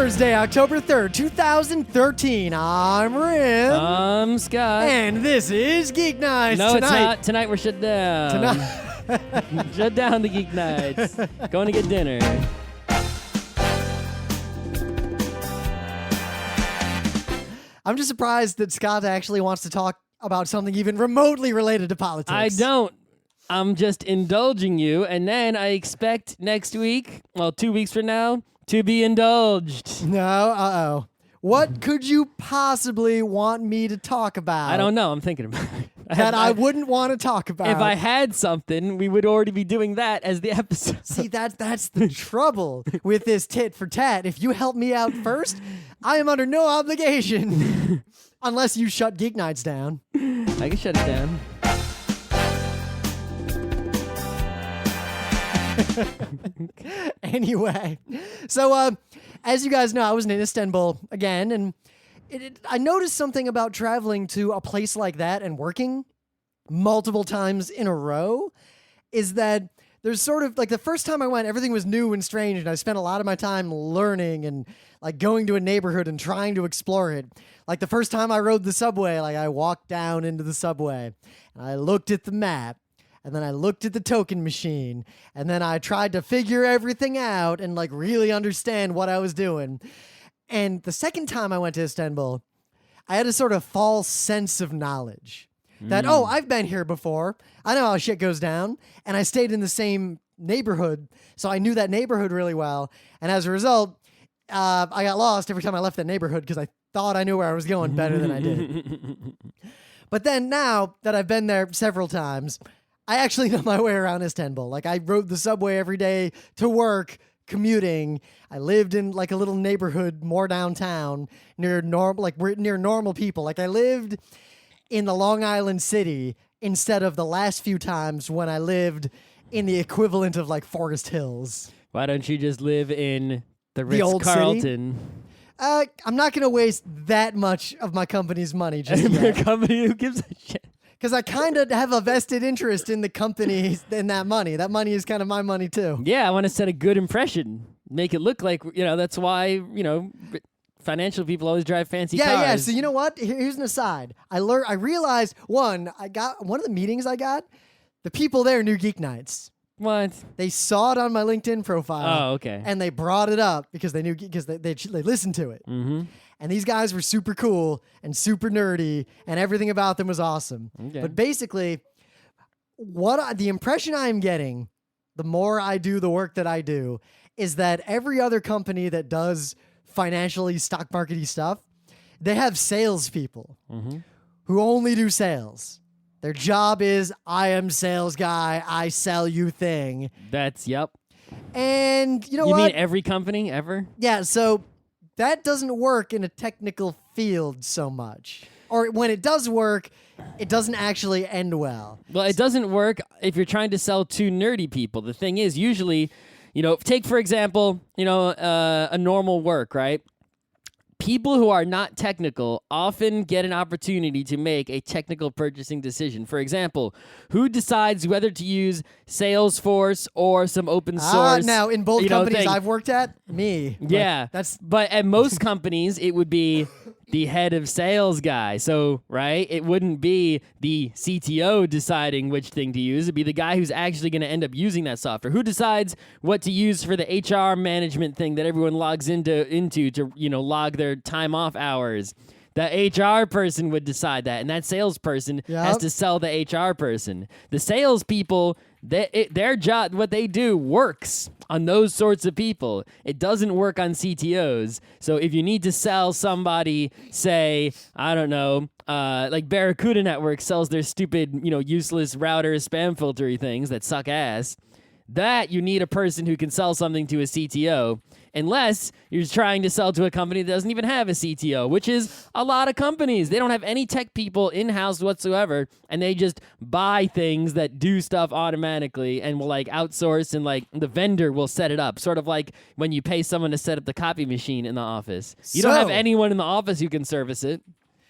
Thursday, October 3rd, 2013. I'm Rim. I'm Scott. And this is Geeknights. No, it's not. Tonight we're shut down. Tonight. Shut down the Geeknights. Going to get dinner. I'm just surprised that Scott actually wants to talk about something even remotely related to politics. I don't. I'm just indulging you, and then I expect next week, well, 2 weeks from now, to be indulged. No, What could you possibly want me to talk about? I don't know. I'm thinking about it. That I wouldn't want to talk about. If I had something, we would already be doing that as the episode. See, that's the trouble with this tit for tat. If you help me out first, I am under no obligation. Unless you shut Geeknights down. I can shut it down. Anyway, so as you guys know, I was in Istanbul again, and I noticed something about traveling to a place like that and working multiple times in a row is that there's sort of like the first time I went, everything was new and strange, and I spent a lot of my time learning and like going to a neighborhood and trying to explore it. Like the first time I rode the subway, like I walked down into the subway and I looked at the map. And then I looked at the token machine, and then I tried to figure everything out and like really understand what I was doing. And the second time I went to Istanbul, I had a sort of false sense of knowledge that, oh, I've been here before. I know how shit goes down. And I stayed in the same neighborhood, so I knew that neighborhood really well. And as a result, I got lost every time I left that neighborhood because I thought I knew where I was going better than I did. But then now that I've been there several times, I actually know my way around Istanbul. Like, I rode the subway every day to work, commuting. I lived in like a little neighborhood more downtown near normal people. Like, I lived in the Long Island City instead of the last few times when I lived in the equivalent of like Forest Hills. Why don't you just live in the old city? Ritz-Carlton? I'm not going to waste that much of my company's money just Your yet. company who gives a shit. Because I kind of have a vested interest in the company in that money. That money is kind of my money, too. Yeah, I want to set a good impression. Make it look like, that's why, financial people always drive fancy cars. Yeah. So you know what? Here's an aside. I realized, one of the meetings I got, the people there knew Geeknights. What? They saw it on my LinkedIn profile. Oh, okay. And they brought it up because they knew, because they listened to it. Mm-hmm. And these guys were super cool and super nerdy, and everything about them was awesome. Okay. But basically, the impression I'm getting, the more I do the work that I do, is that every other company that does financially stock market-y stuff, they have salespeople who only do sales. Their job is, I am sales guy, I sell you thing. Yep. And you know what? You mean every company ever? Yeah, so that doesn't work in a technical field so much. Or when it does work, it doesn't actually end well. Well, it doesn't work if you're trying to sell to nerdy people. The thing is, usually, take, for example, a normal work, right? People who are not technical often get an opportunity to make a technical purchasing decision. For example, who decides whether to use Salesforce or some open source? Now, in both companies I've worked at, me. Yeah. But at most companies, it would be the head of sales guy. So, right? It wouldn't be the CTO deciding which thing to use. It'd be the guy who's actually going to end up using that software. Who decides what to use for the HR management thing that everyone logs into to log their time off hours? The HR person would decide that, and that salesperson has to sell the HR person. The salespeople, their job, what they do, works on those sorts of people. It doesn't work on CTOs. So if you need to sell somebody, say, I don't know, like Barracuda Network sells their stupid, useless router spam filtery things that suck ass, that you need a person who can sell something to a CTO. Unless you're trying to sell to a company that doesn't even have a CTO, which is a lot of companies. They don't have any tech people in-house whatsoever, and they just buy things that do stuff automatically and will outsource, and the vendor will set it up. Sort of like when you pay someone to set up the copy machine in the office. You don't have anyone in the office who can service it.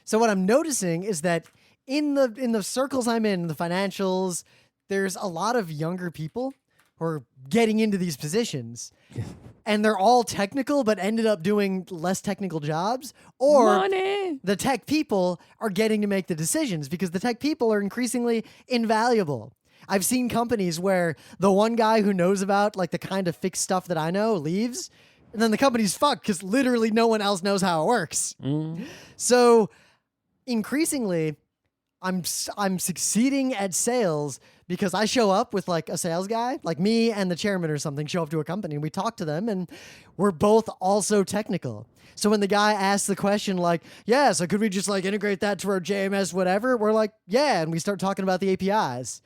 So what I'm noticing is that in the circles I'm in, the financials, there's a lot of younger people who are getting into these positions. And they're all technical, but ended up doing less technical jobs. Or Money. the tech people are getting to make the decisions because the tech people are increasingly invaluable. I've seen companies where the one guy who knows about like the kind of fixed stuff that I know leaves, and then the company's fucked because literally no one else knows how it works. So increasingly, I'm succeeding at sales because I show up with like a sales guy, like me and the chairman or something, show up to a company and we talk to them and we're both also technical. So when the guy asks the question like, yeah, so could we just like integrate that to our JMS, whatever? We're like, yeah. And we start talking about the APIs.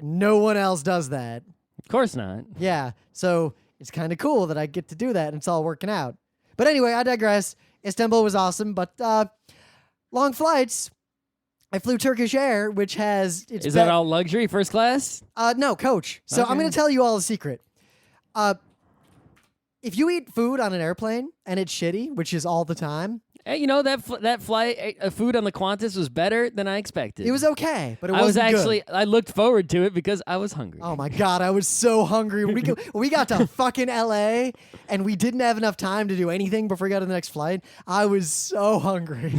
No one else does that. Of course not. Yeah. So it's kind of cool that I get to do that and it's all working out. But anyway, I digress. Istanbul was awesome, but long flights. I flew Turkish Air, which has... Is that all luxury, first class? No, coach. So I'm going to tell you all a secret. If you eat food on an airplane and it's shitty, which is all the time... Hey, you know, that flight, food on the Qantas was better than I expected. It was okay, but it wasn't good. I looked forward to it because I was hungry. Oh my God, I was so hungry. When we got to fucking LA and we didn't have enough time to do anything before we got to the next flight, I was so hungry.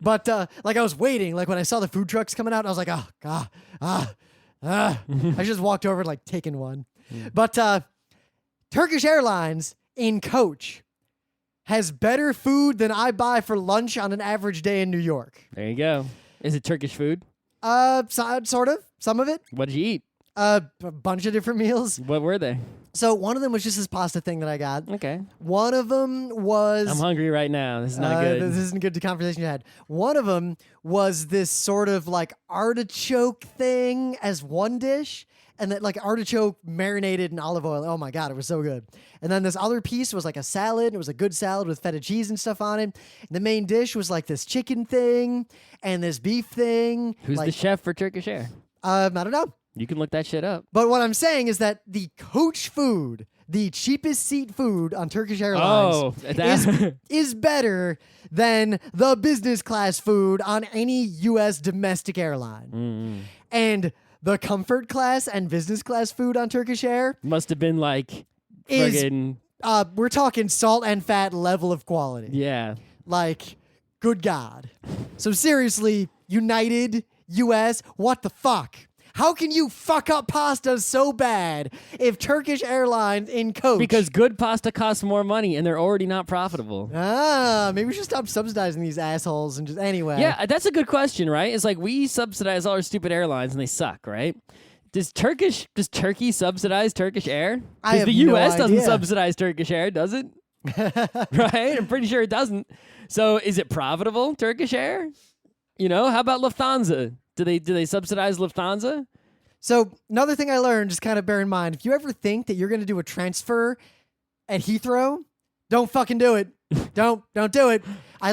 But like I was waiting, like when I saw the food trucks coming out, I was like, oh God, I just walked over and like taken one. But Turkish Airlines in coach has better food than I buy for lunch on an average day in New York. There you go. Is it Turkish food? Sort of. Some of it. What did you eat? A bunch of different meals. What were they? So one of them was just this pasta thing that I got. Okay. One of them was... I'm hungry right now. This is not good. This isn't good to conversation you had. One of them was this sort of like artichoke thing as one dish. And that like artichoke marinated in olive oil. Oh my God, it was so good. And then this other piece was like a salad. It was a good salad with feta cheese and stuff on it. And the main dish was like this chicken thing and this beef thing. Who's like, the chef for Turkish Air? I don't know. You can look that shit up. But what I'm saying is that the coach food, the cheapest seat food on Turkish Airlines is better than the business class food on any U.S. domestic airline. And the comfort class and business class food on Turkish Air must have been like friggin'... we're talking salt and fat level of quality. Yeah. Like, good God. So seriously, United, U.S., what the fuck? How can you fuck up pasta so bad if Turkish Airlines in coach? Because good pasta costs more money and they're already not profitable. Maybe we should stop subsidizing these assholes and just anyway. Yeah, that's a good question, right? It's like we subsidize all our stupid airlines and they suck, right? Does Turkey subsidize Turkish Air? Because the U.S. doesn't subsidize Turkish Air, does it? Right? I'm pretty sure it doesn't. So is it profitable, Turkish Air? You know, how about Lufthansa? Do they subsidize Lufthansa? So another thing I learned, just kind of bear in mind, if you ever think that you're going to do a transfer at Heathrow, don't fucking do it. Don't do it. I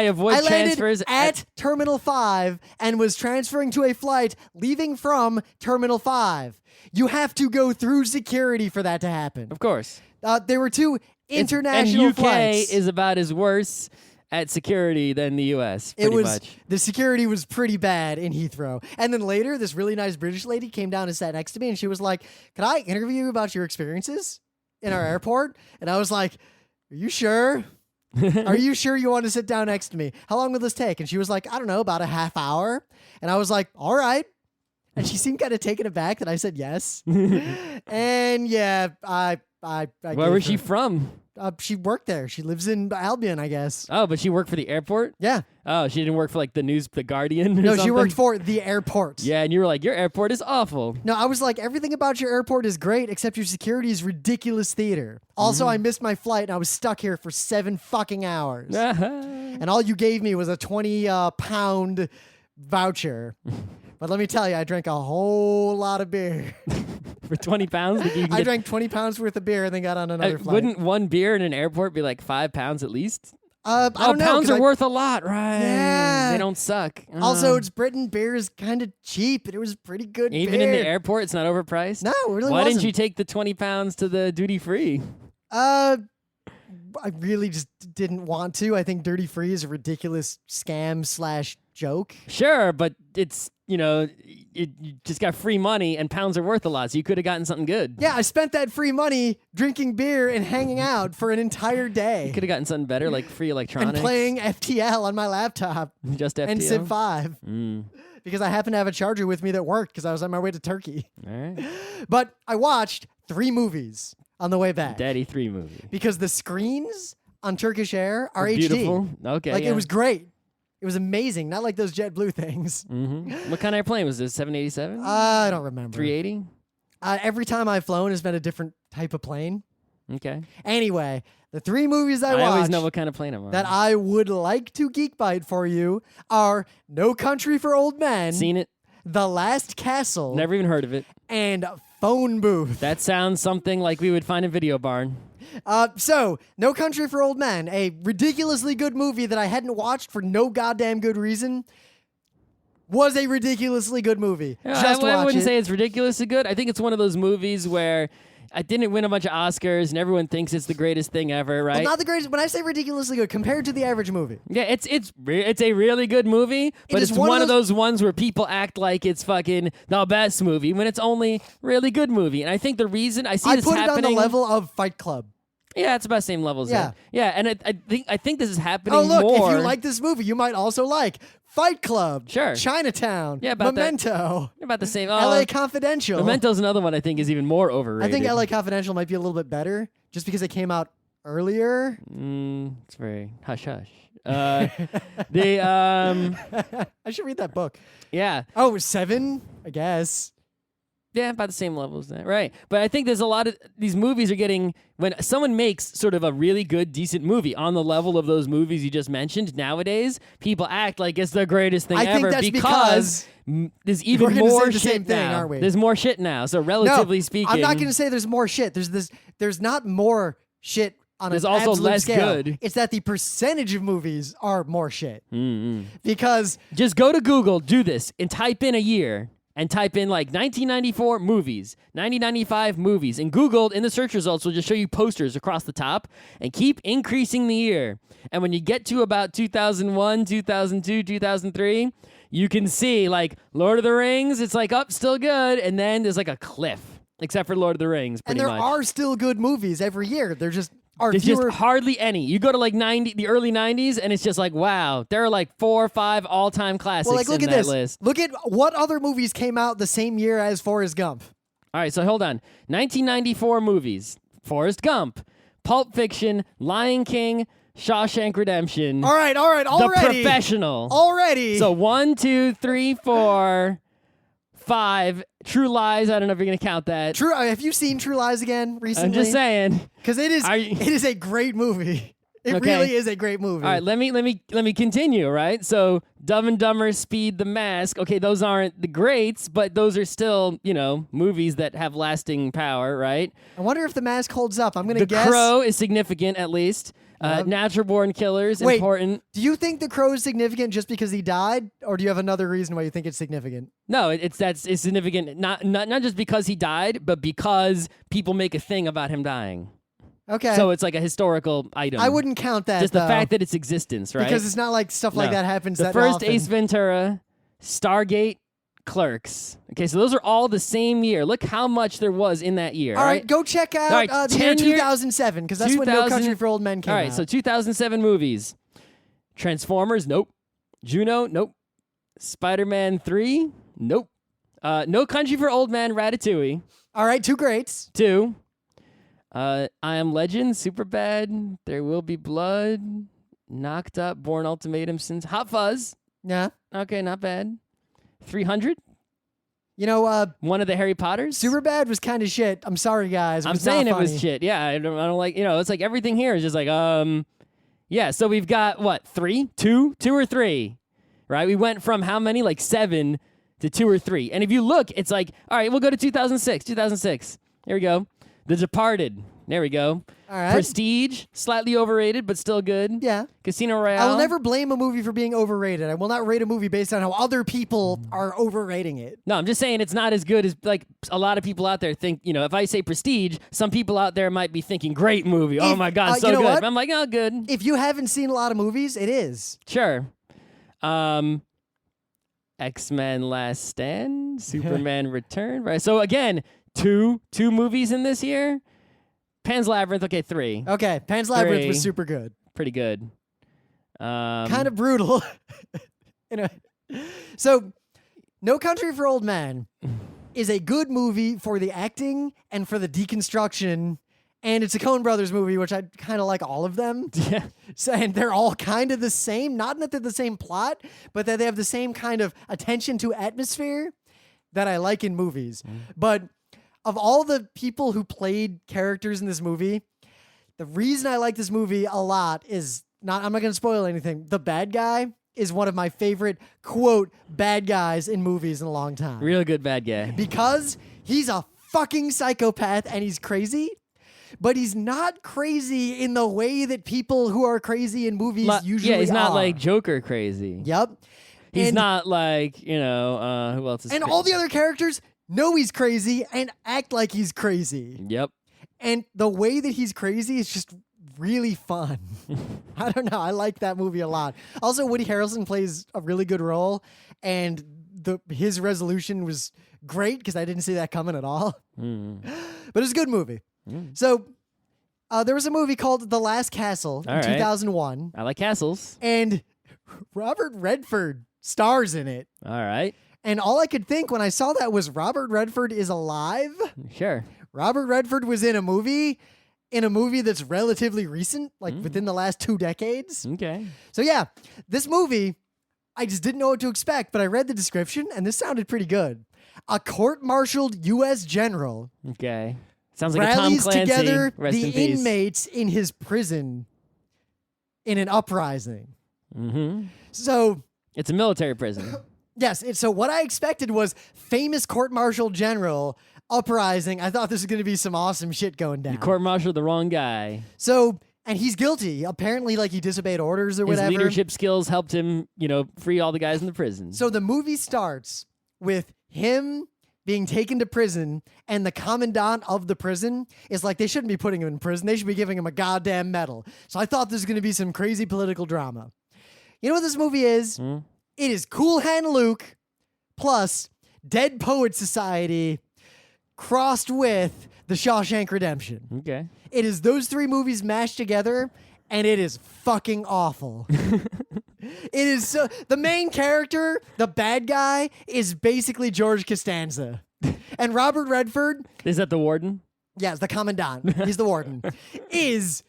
avoid transfers at Terminal 5 and was transferring to a flight leaving from Terminal 5. You have to go through security for that to happen. Of course. There were two international flights. And UK is about as worse at security than the U.S. Much. The security was pretty bad in Heathrow. And then later, this really nice British lady came down and sat next to me, and she was like, "Can I interview you about your experiences in our airport?" And I was like, "Are you sure? Are you sure you want to sit down next to me? How long will this take?" And she was like, "I don't know, about a half hour." And I was like, "All right." And she seemed kind of taken aback that I said yes. And yeah, Where was she from? She worked there. She lives in Albion, I guess. Oh, but she worked for the airport? Yeah. Oh, she didn't work for like the Guardian or No, something? she worked for the airport. Yeah, and you were like, your airport is awful. No, I was like, everything about your airport is great, except your security is ridiculous theater. Also, I missed my flight and I was stuck here for 7 fucking hours. And all you gave me was a 20-pound voucher. But let me tell you, I drank a whole lot of beer. For 20 pounds? I drank 20 pounds worth of beer and then got on another flight. Wouldn't one beer in an airport be like 5 pounds at least? I don't know. Pounds are worth a lot, right? Yeah. They don't suck. Also, it's Britain. Beer is kind of cheap, and it was pretty good Even beer. in the airport, it's not overpriced? No, it really Why wasn't. didn't you take the 20 pounds to the duty-free? I really just didn't want to. I think duty free is a ridiculous scam / joke. Sure, but it's, you just got free money and pounds are worth a lot, so you could have gotten something good. Yeah, I spent that free money drinking beer and hanging out for an entire day. Could have gotten something better, like free electronics. And playing FTL on my laptop. Just FTL? And Civ 5. Because I happened to have a charger with me that worked because I was on my way to Turkey. All right. But I watched 3 movies on the way back. Daddy 3 movie. Because the screens on Turkish Air are HD. Beautiful. Okay. Like, it was great. It was amazing. Not like those JetBlue things. What kind of airplane was this? 787? I don't remember. 380? Every time I've flown has been a different type of plane. Okay. Anyway, the 3 movies I always watched know what kind of plane I'm on. that I would like to geek bite for you are No Country for Old Men, Seen it. The Last Castle, Never even heard of it. and Phone Booth. That sounds something like we would find in Video Barn. So, No Country for Old Men, a ridiculously good movie that I hadn't watched for no goddamn good reason, was a ridiculously good movie. Just I watch wouldn't it. say it's ridiculously good. I think it's one of those movies where I didn't win a bunch of Oscars and everyone thinks it's the greatest thing ever, right? Well, not the greatest. When I say ridiculously good, compared to the average movie. Yeah, it's a really good movie, but is it's one of those ones where people act like it's fucking the best movie when it's only really good movie. And I think the reason I see I this put it happening, on the level of Fight Club. yeah, it's about the same level as Yeah. that. Yeah, and I think this is happening Oh, look, more. if you like this movie, you might also like Fight Club, Sure. Chinatown, Yeah, about that. Memento, about the same. LA Confidential. Memento's another one I think is even more overrated. I think LA Confidential might be a little bit better just because it came out earlier. It's very hush hush. I should read that book. Yeah. Oh, 7, I guess. Yeah, about the same level as that. Right. But I think there's a lot of these movies are getting, when someone makes sort of a really good, decent movie on the level of those movies you just mentioned, nowadays, people act like it's the greatest thing I ever think that's because there's even we're gonna more say the shit same thing, now. aren't we? There's more shit now. So relatively No, speaking, I'm not going to say there's more shit. There's not more shit on There's an also absolute less scale. good. It's that the percentage of movies are more shit. Because just go to Google, do this, and type in a year. And type in like 1994 movies, 1995 movies, and Google in the search results will just show you posters across the top and keep increasing the year. And when you get to about 2001, 2002, 2003, you can see like Lord of the Rings, it's like up, still good, and then there's like a cliff, except for Lord of the Rings, and pretty there much. are still good movies every year. There just are There's fewer. just hardly any. You go to like the early 90s, and it's just like, wow, there are like 4 or 5 all-time classics well, like look in at that this. list. Look at what other movies came out the same year as Forrest Gump. All right, so hold on. 1994 movies: Forrest Gump, Pulp Fiction, Lion King, Shawshank Redemption. All right, The already. Professional. Already. So 1, 2, 3, 4, 5. True Lies. I don't know if you're gonna count that. True. Have you seen True Lies again recently? I'm just saying. Because it is. Are you- It is a great movie. It Okay. really is a great movie. All right, let me continue. Right, so Dumb and Dumber, Speed, The Mask. Okay, those aren't the greats, but those are still movies that have lasting power. Right. I wonder if The Mask holds up. I'm gonna The guess. Crow is significant at least. Natural Born Killers, Wait. important. Do you think The Crow is significant just because he died, or do you have another reason why you think it's significant? No, it's significant. Not just because he died, but because people make a thing about him dying. Okay. So it's like a historical item. I wouldn't count that. Just the though, fact that its existence, right? because it's not like stuff like No. that happens. The that first often. Ace Ventura, Stargate, Clerks. Okay, so those are all the same year. Look how much there was in that year. All right, go check out All right, the year 10 year- 2007 because that's when No 2000 Country for Old Men came All right, out. so 2007 movies. Transformers, nope. Juno, nope. Spider-Man 3, nope. No Country for Old Men, Ratatouille. All right, 2 greats. 2. I Am Legend, Superbad, There Will Be Blood, Knocked Up, Born Ultimatum, Sins, Hot Fuzz. Yeah. Okay, not bad. 300, You know, one of the Harry Potters. Superbad was kind of shit. I'm sorry, guys. I'm was saying not it was funny. shit. Yeah, I don't like, it's like everything here is just like, yeah, so we've got what, 3? 2 or 3, right? We went from how many? Like 7 to 2 or 3. And if you look, it's like, all right, we'll go to 2006. Here we go. The Departed. There we go. All right. Prestige, slightly overrated, but still good. Yeah. Casino Royale. I will never blame a movie for being overrated. I will not rate a movie based on how other people are overrating it. No, I'm just saying it's not as good as like a lot of people out there think. If I say Prestige, some people out there might be thinking great movie. Oh If- my God, so you know good. what? I'm like, oh, good. If you haven't seen a lot of movies, it is. Sure. And X-Men Last Stand, Superman Return. Right. So again, two movies in this year. Pan's Labyrinth. Okay, 3. Okay, Pan's Labyrinth was 3. super good. Pretty good. Kind of brutal. So, No Country for Old Men is a good movie for the acting and for the deconstruction, and it's a Coen Brothers movie, which I kind of like all of them. Yeah. So, and they're all kind of the same, not that they're the same plot, but that they have the same kind of attention to atmosphere that I like in movies. But of all the people who played characters in this movie, the reason I like this movie a lot is I'm not going to spoil anything. The bad guy is one of my favorite, quote, bad guys in movies in a long time. Real good bad guy. Because he's a fucking psychopath and he's crazy, but he's not crazy in the way that people who are crazy in movies usually are. Yeah, he's not like Joker crazy. Yep. He's not like, who else is And crazy? all the other characters know he's crazy and act like he's crazy. Yep. And the way that he's crazy is just really fun. I don't know. I like that movie a lot. Also, Woody Harrelson plays a really good role, and his resolution was great because I didn't see that coming at all. But it's a good movie. So there was a movie called The Last Castle in 2001. I like castles. And Robert Redford stars in it. All right. And all I could think when I saw that was Robert Redford is alive. Sure. Robert Redford was in a movie that's relatively recent, like within the last 2 decades. Okay. So yeah, this movie, I just didn't know what to expect, but I read the description and this sounded pretty good. A court-martialed U.S. general Okay. Sounds like a Tom rallies Clancy. together Rest the in peace. inmates in his prison in an uprising. Mm-hmm. So It's a military prison. yes, so what I expected was famous court-martial general uprising. I thought this was going to be some awesome shit going down. You court-martialed the wrong guy. So, and he's guilty. Apparently, like, he disobeyed orders or His whatever. leadership skills helped him, free all the guys in the prison. So the movie starts with him being taken to prison, and the commandant of the prison is like, they shouldn't be putting him in prison. They should be giving him a goddamn medal. So I thought this was going to be some crazy political drama. You know what this movie is? It is Cool Hand Luke plus Dead Poet Society crossed with The Shawshank Redemption. Okay. It is those 3 movies mashed together, and it is fucking awful. It is so. The main character, the bad guy, is basically George Costanza. And Robert Redford, Is that the warden? yes, the commandant, he's the warden, is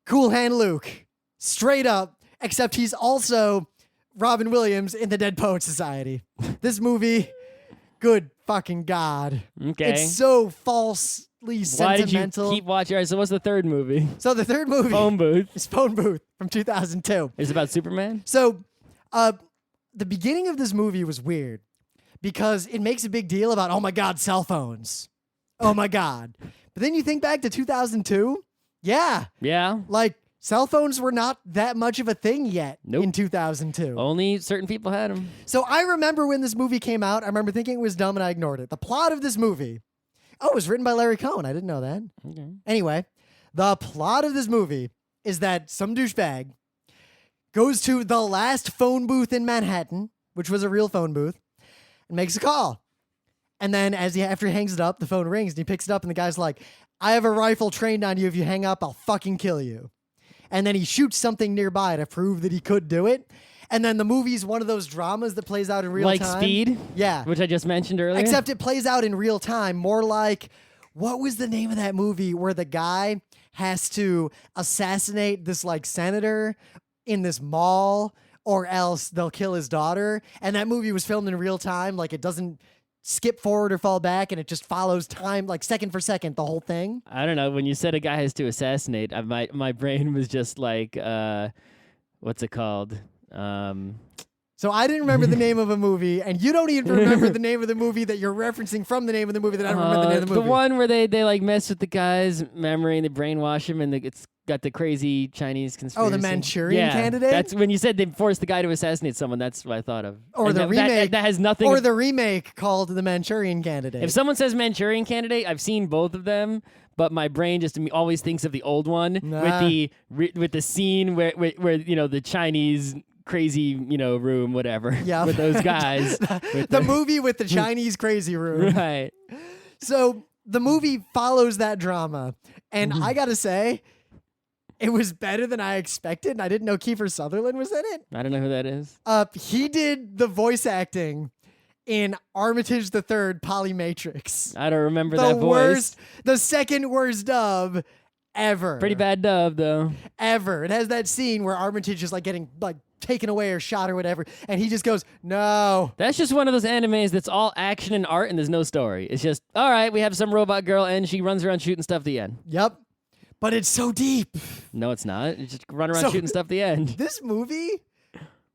Cool Hand Luke. Straight up, except he's also Robin Williams in the Dead Poet Society. This movie, good fucking God. Okay. It's so falsely Why did you sentimental. keep watching? All right, so what's the third movie? So the third movie Phone Booth. is Phone Booth from 2002. Is it about Superman? So the beginning of this movie was weird because it makes a big deal about, oh my God, cell phones. Oh my God. But then you think back to 2002. Yeah. Yeah. Like cell phones were not that much of a thing yet Nope. in 2002. Only certain people had them. So I remember when this movie came out, I remember thinking it was dumb and I ignored it. The plot of this movie, it was written by Larry Cohen. I didn't know that. Okay. Anyway, the plot of this movie is that some douchebag goes to the last phone booth in Manhattan, which was a real phone booth, and makes a call. And then after he hangs it up, the phone rings and he picks it up and the guy's like, I have a rifle trained on you. If you hang up, I'll fucking kill you. And then he shoots something nearby to prove that he could do it. And then the movie's one of those dramas that plays out in real time. Like Speed? Yeah. Which I just mentioned earlier. Except it plays out in real time, more like, what was the name of that movie where the guy has to assassinate this like senator in this mall or else they'll kill his daughter? And that movie was filmed in real time. Like it doesn't skip forward or fall back and it just follows time like second for second, the whole thing. I don't know. When you said a guy has to assassinate, my brain was just like, what's it called? So I didn't remember the name of a movie, and you don't even remember the name of the movie that you're referencing from the name of the movie that I don't remember the name of the movie. The one where they like mess with the guy's memory and they brainwash him, and it's got the crazy Chinese conspiracy. Oh, the Manchurian Candidate? That's when you said they forced the guy to assassinate someone. That's what I thought of. Or And the remake. that has nothing. Or the remake called The Manchurian Candidate. If someone says Manchurian Candidate, I've seen both of them, but my brain just always thinks of the old one Nah. with the scene where the Chinese crazy, room, whatever. Yeah. With those guys. The movie with the Chinese crazy room. Right. So the movie follows that drama. And I got to say, it was better than I expected. And I didn't know Kiefer Sutherland was in it. I don't know who that is. He did the voice acting in Armitage the Third Polymatrix. I don't remember The that voice. the second worst dub ever. Pretty bad dub, though. Ever. It has that scene where Armitage is like getting like taken away or shot or whatever, and he just goes, "No." That's just one of those animes that's all action and art and there's no story. It's just, all right, we have some robot girl and she runs around shooting stuff at the end. Yep. But it's so deep. No, it's not. It's just run around shooting stuff at the end. This movie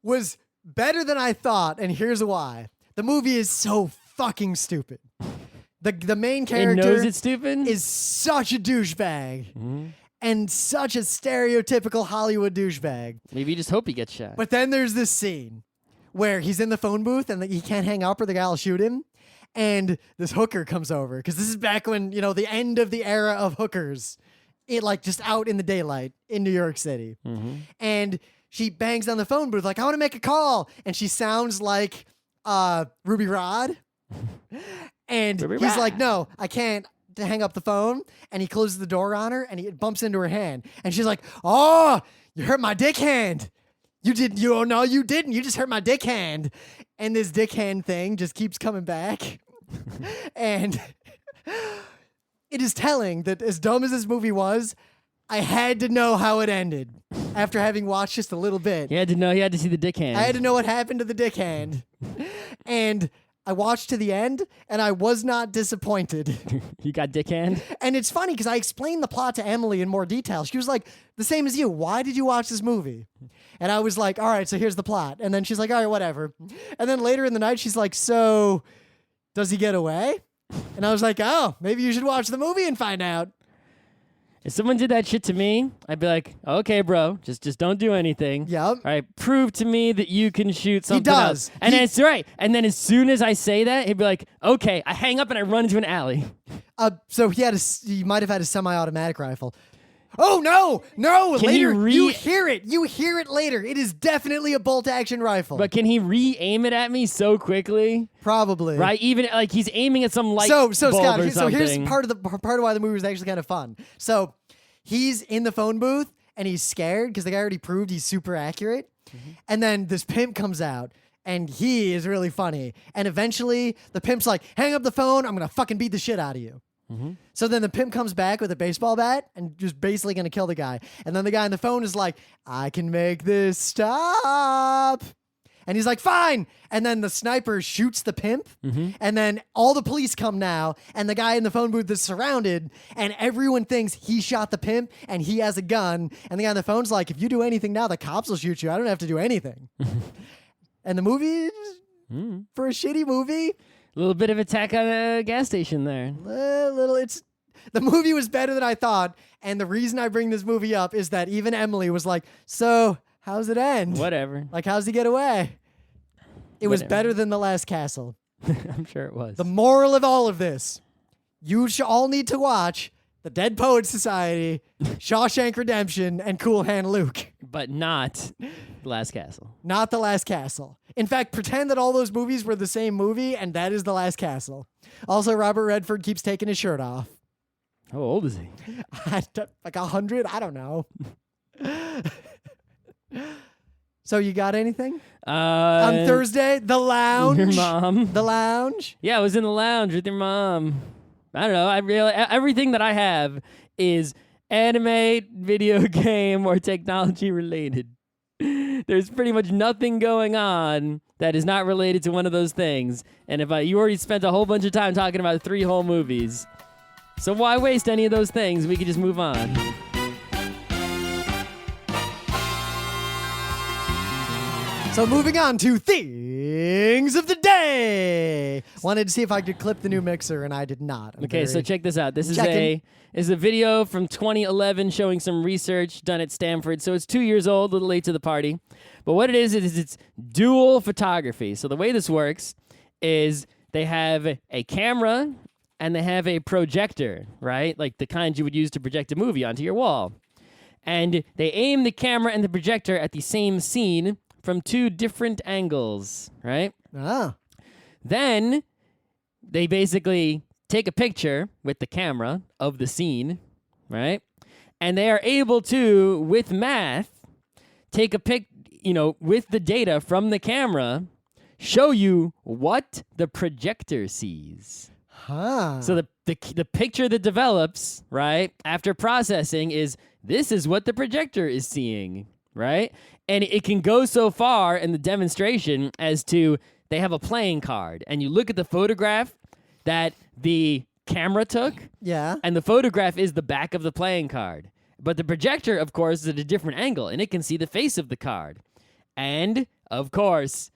was better than I thought, and here's why. The movie is so fucking stupid. The main It character knows it's stupid? is such a douchebag. And such a stereotypical Hollywood douchebag. Maybe you just hope he gets shot. But then there's this scene where he's in the phone booth and he can't hang up or the guy will shoot him. And this hooker comes over because this is back when, the end of the era of hookers. It like just out in the daylight in New York City. And she bangs on the phone booth like, I want to make a call. And she sounds like Ruby Rod. And Ruby he's Rod. like, no, I can't. To hang up the phone, and he closes the door on her and he bumps into her hand, and she's like, "Oh, you hurt my dick hand. You didn't. Oh no, you didn't. You just hurt my dick hand." And this dick hand thing just keeps coming back. And it is telling that as dumb as this movie was, I had to know how it ended after having watched just a little bit. You had to know. You had to see the dick hand. I had to know what happened to the dick hand. And I watched to the end, and I was not disappointed. You got dick hand? And it's funny because I explained the plot to Emily in more detail. She was like, the same as you. Why did you watch this movie? And I was like, all right, so here's the plot. And then she's like, all right, whatever. And then later in the night, she's like, so does he get away? And I was like, oh, maybe you should watch the movie and find out. If someone did that shit to me, I'd be like, okay, bro, just don't do anything. Yep. All right, prove to me that you can shoot something does. else. And then it's right. And then as soon as I say that, he'd be like, okay, I hang up and I run into an alley. So he might have had a semi-automatic rifle. Oh, no, Can later, you hear it. You hear it later. It is definitely a bolt-action rifle. But can he re-aim it at me so quickly? Probably. Right? Even like he's aiming at some light So bulb Scott, or so here's something. part of why the movie was actually kind of fun. So he's in the phone booth and he's scared because the guy already proved he's super accurate. And then this pimp comes out and he is really funny. And eventually the pimp's like, hang up the phone. I'm going to fucking beat the shit out of you. So then the pimp comes back with a baseball bat and just basically going to kill the guy. And then the guy on the phone is like, I can make this stop. And he's like, fine. And then the sniper shoots the pimp. And then all the police come now. And the guy in the phone booth is surrounded. And everyone thinks he shot the pimp and he has a gun. And the guy on the phone's like, if you do anything now, the cops will shoot you. I don't have to do anything. And the movie, for a shitty movie, A little bit of attack on a gas station there. the movie was better than I thought. And the reason I bring this movie up is that even Emily was like, so how's it end? Whatever. Like, how's he get away? It was Whatever. better than The Last Castle. I'm sure it was. The moral of all of this, you all need to watch The Dead Poets Society, Shawshank Redemption, and Cool Hand Luke. But not The Last Castle. Not The Last Castle. In fact, pretend that all those movies were the same movie, and that is The Last Castle. Also, Robert Redford keeps taking his shirt off. How old is he? Like 100? I don't know. So you got anything? On Thursday, The Lounge. Your mom. The Lounge. Yeah, I was in the lounge with your mom. I don't know. Everything that I have is anime, video game, or technology related. There's pretty much nothing going on that is not related to one of those things. And you already spent a whole bunch of time talking about 3 whole movies. So why waste any of those things? We could just move on. So moving on to things of the day. Wanted to see if I could clip the new mixer, and I did not. Okay, so check this out. This is a video from 2011 showing some research done at Stanford. So it's 2 years old, a little late to the party. But what it is it's dual photography. So the way this works is they have a camera and they have a projector, right? Like the kind you would use to project a movie onto your wall. And they aim the camera and the projector at the same scene from 2 different angles, right? Oh. Then they basically take a picture with the camera of the scene, right? And they are able to, with math, take a with the data from the camera, show you what the projector sees. Huh. So the picture that develops, right, after processing this is what the projector is seeing, right? And it can go so far in the demonstration as to they have a playing card, and you look at the photograph that the camera took, Yeah. and the photograph is the back of the playing card. But the projector, of course, is at a different angle, and it can see the face of the card. And, of course,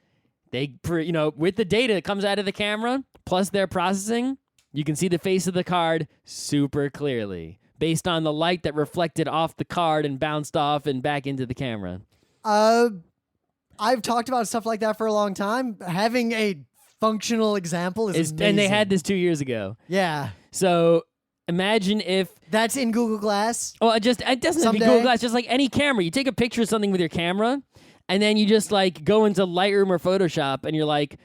with the data that comes out of the camera, plus their processing, you can see the face of the card super clearly, based on the light that reflected off the card and bounced off and back into the camera. I've talked about stuff like that for a long time. Having a functional example is amazing. And they had this 2 years ago. Yeah. So imagine if... That's in Google Glass? Well, it doesn't have to be Google Glass. Just like any camera. You take a picture of something with your camera, and then you just go into Lightroom or Photoshop, and you're like,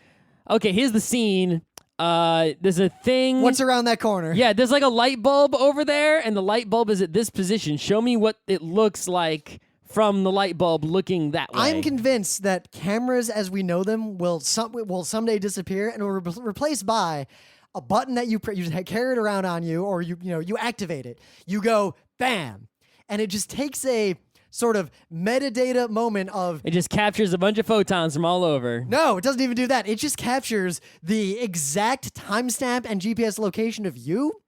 okay, here's the scene. There's a thing. What's around that corner? Yeah, there's like a light bulb over there, and the light bulb is at this position. Show me what it looks like from the light bulb looking that way. I'm convinced that cameras as we know them will someday disappear and will be replaced by a button that you carry it around on you, or you activate it. You go bam, and it just takes a sort of metadata moment of... It just captures a bunch of photons from all over. No, it doesn't even do that. It just captures the exact timestamp and GPS location of you,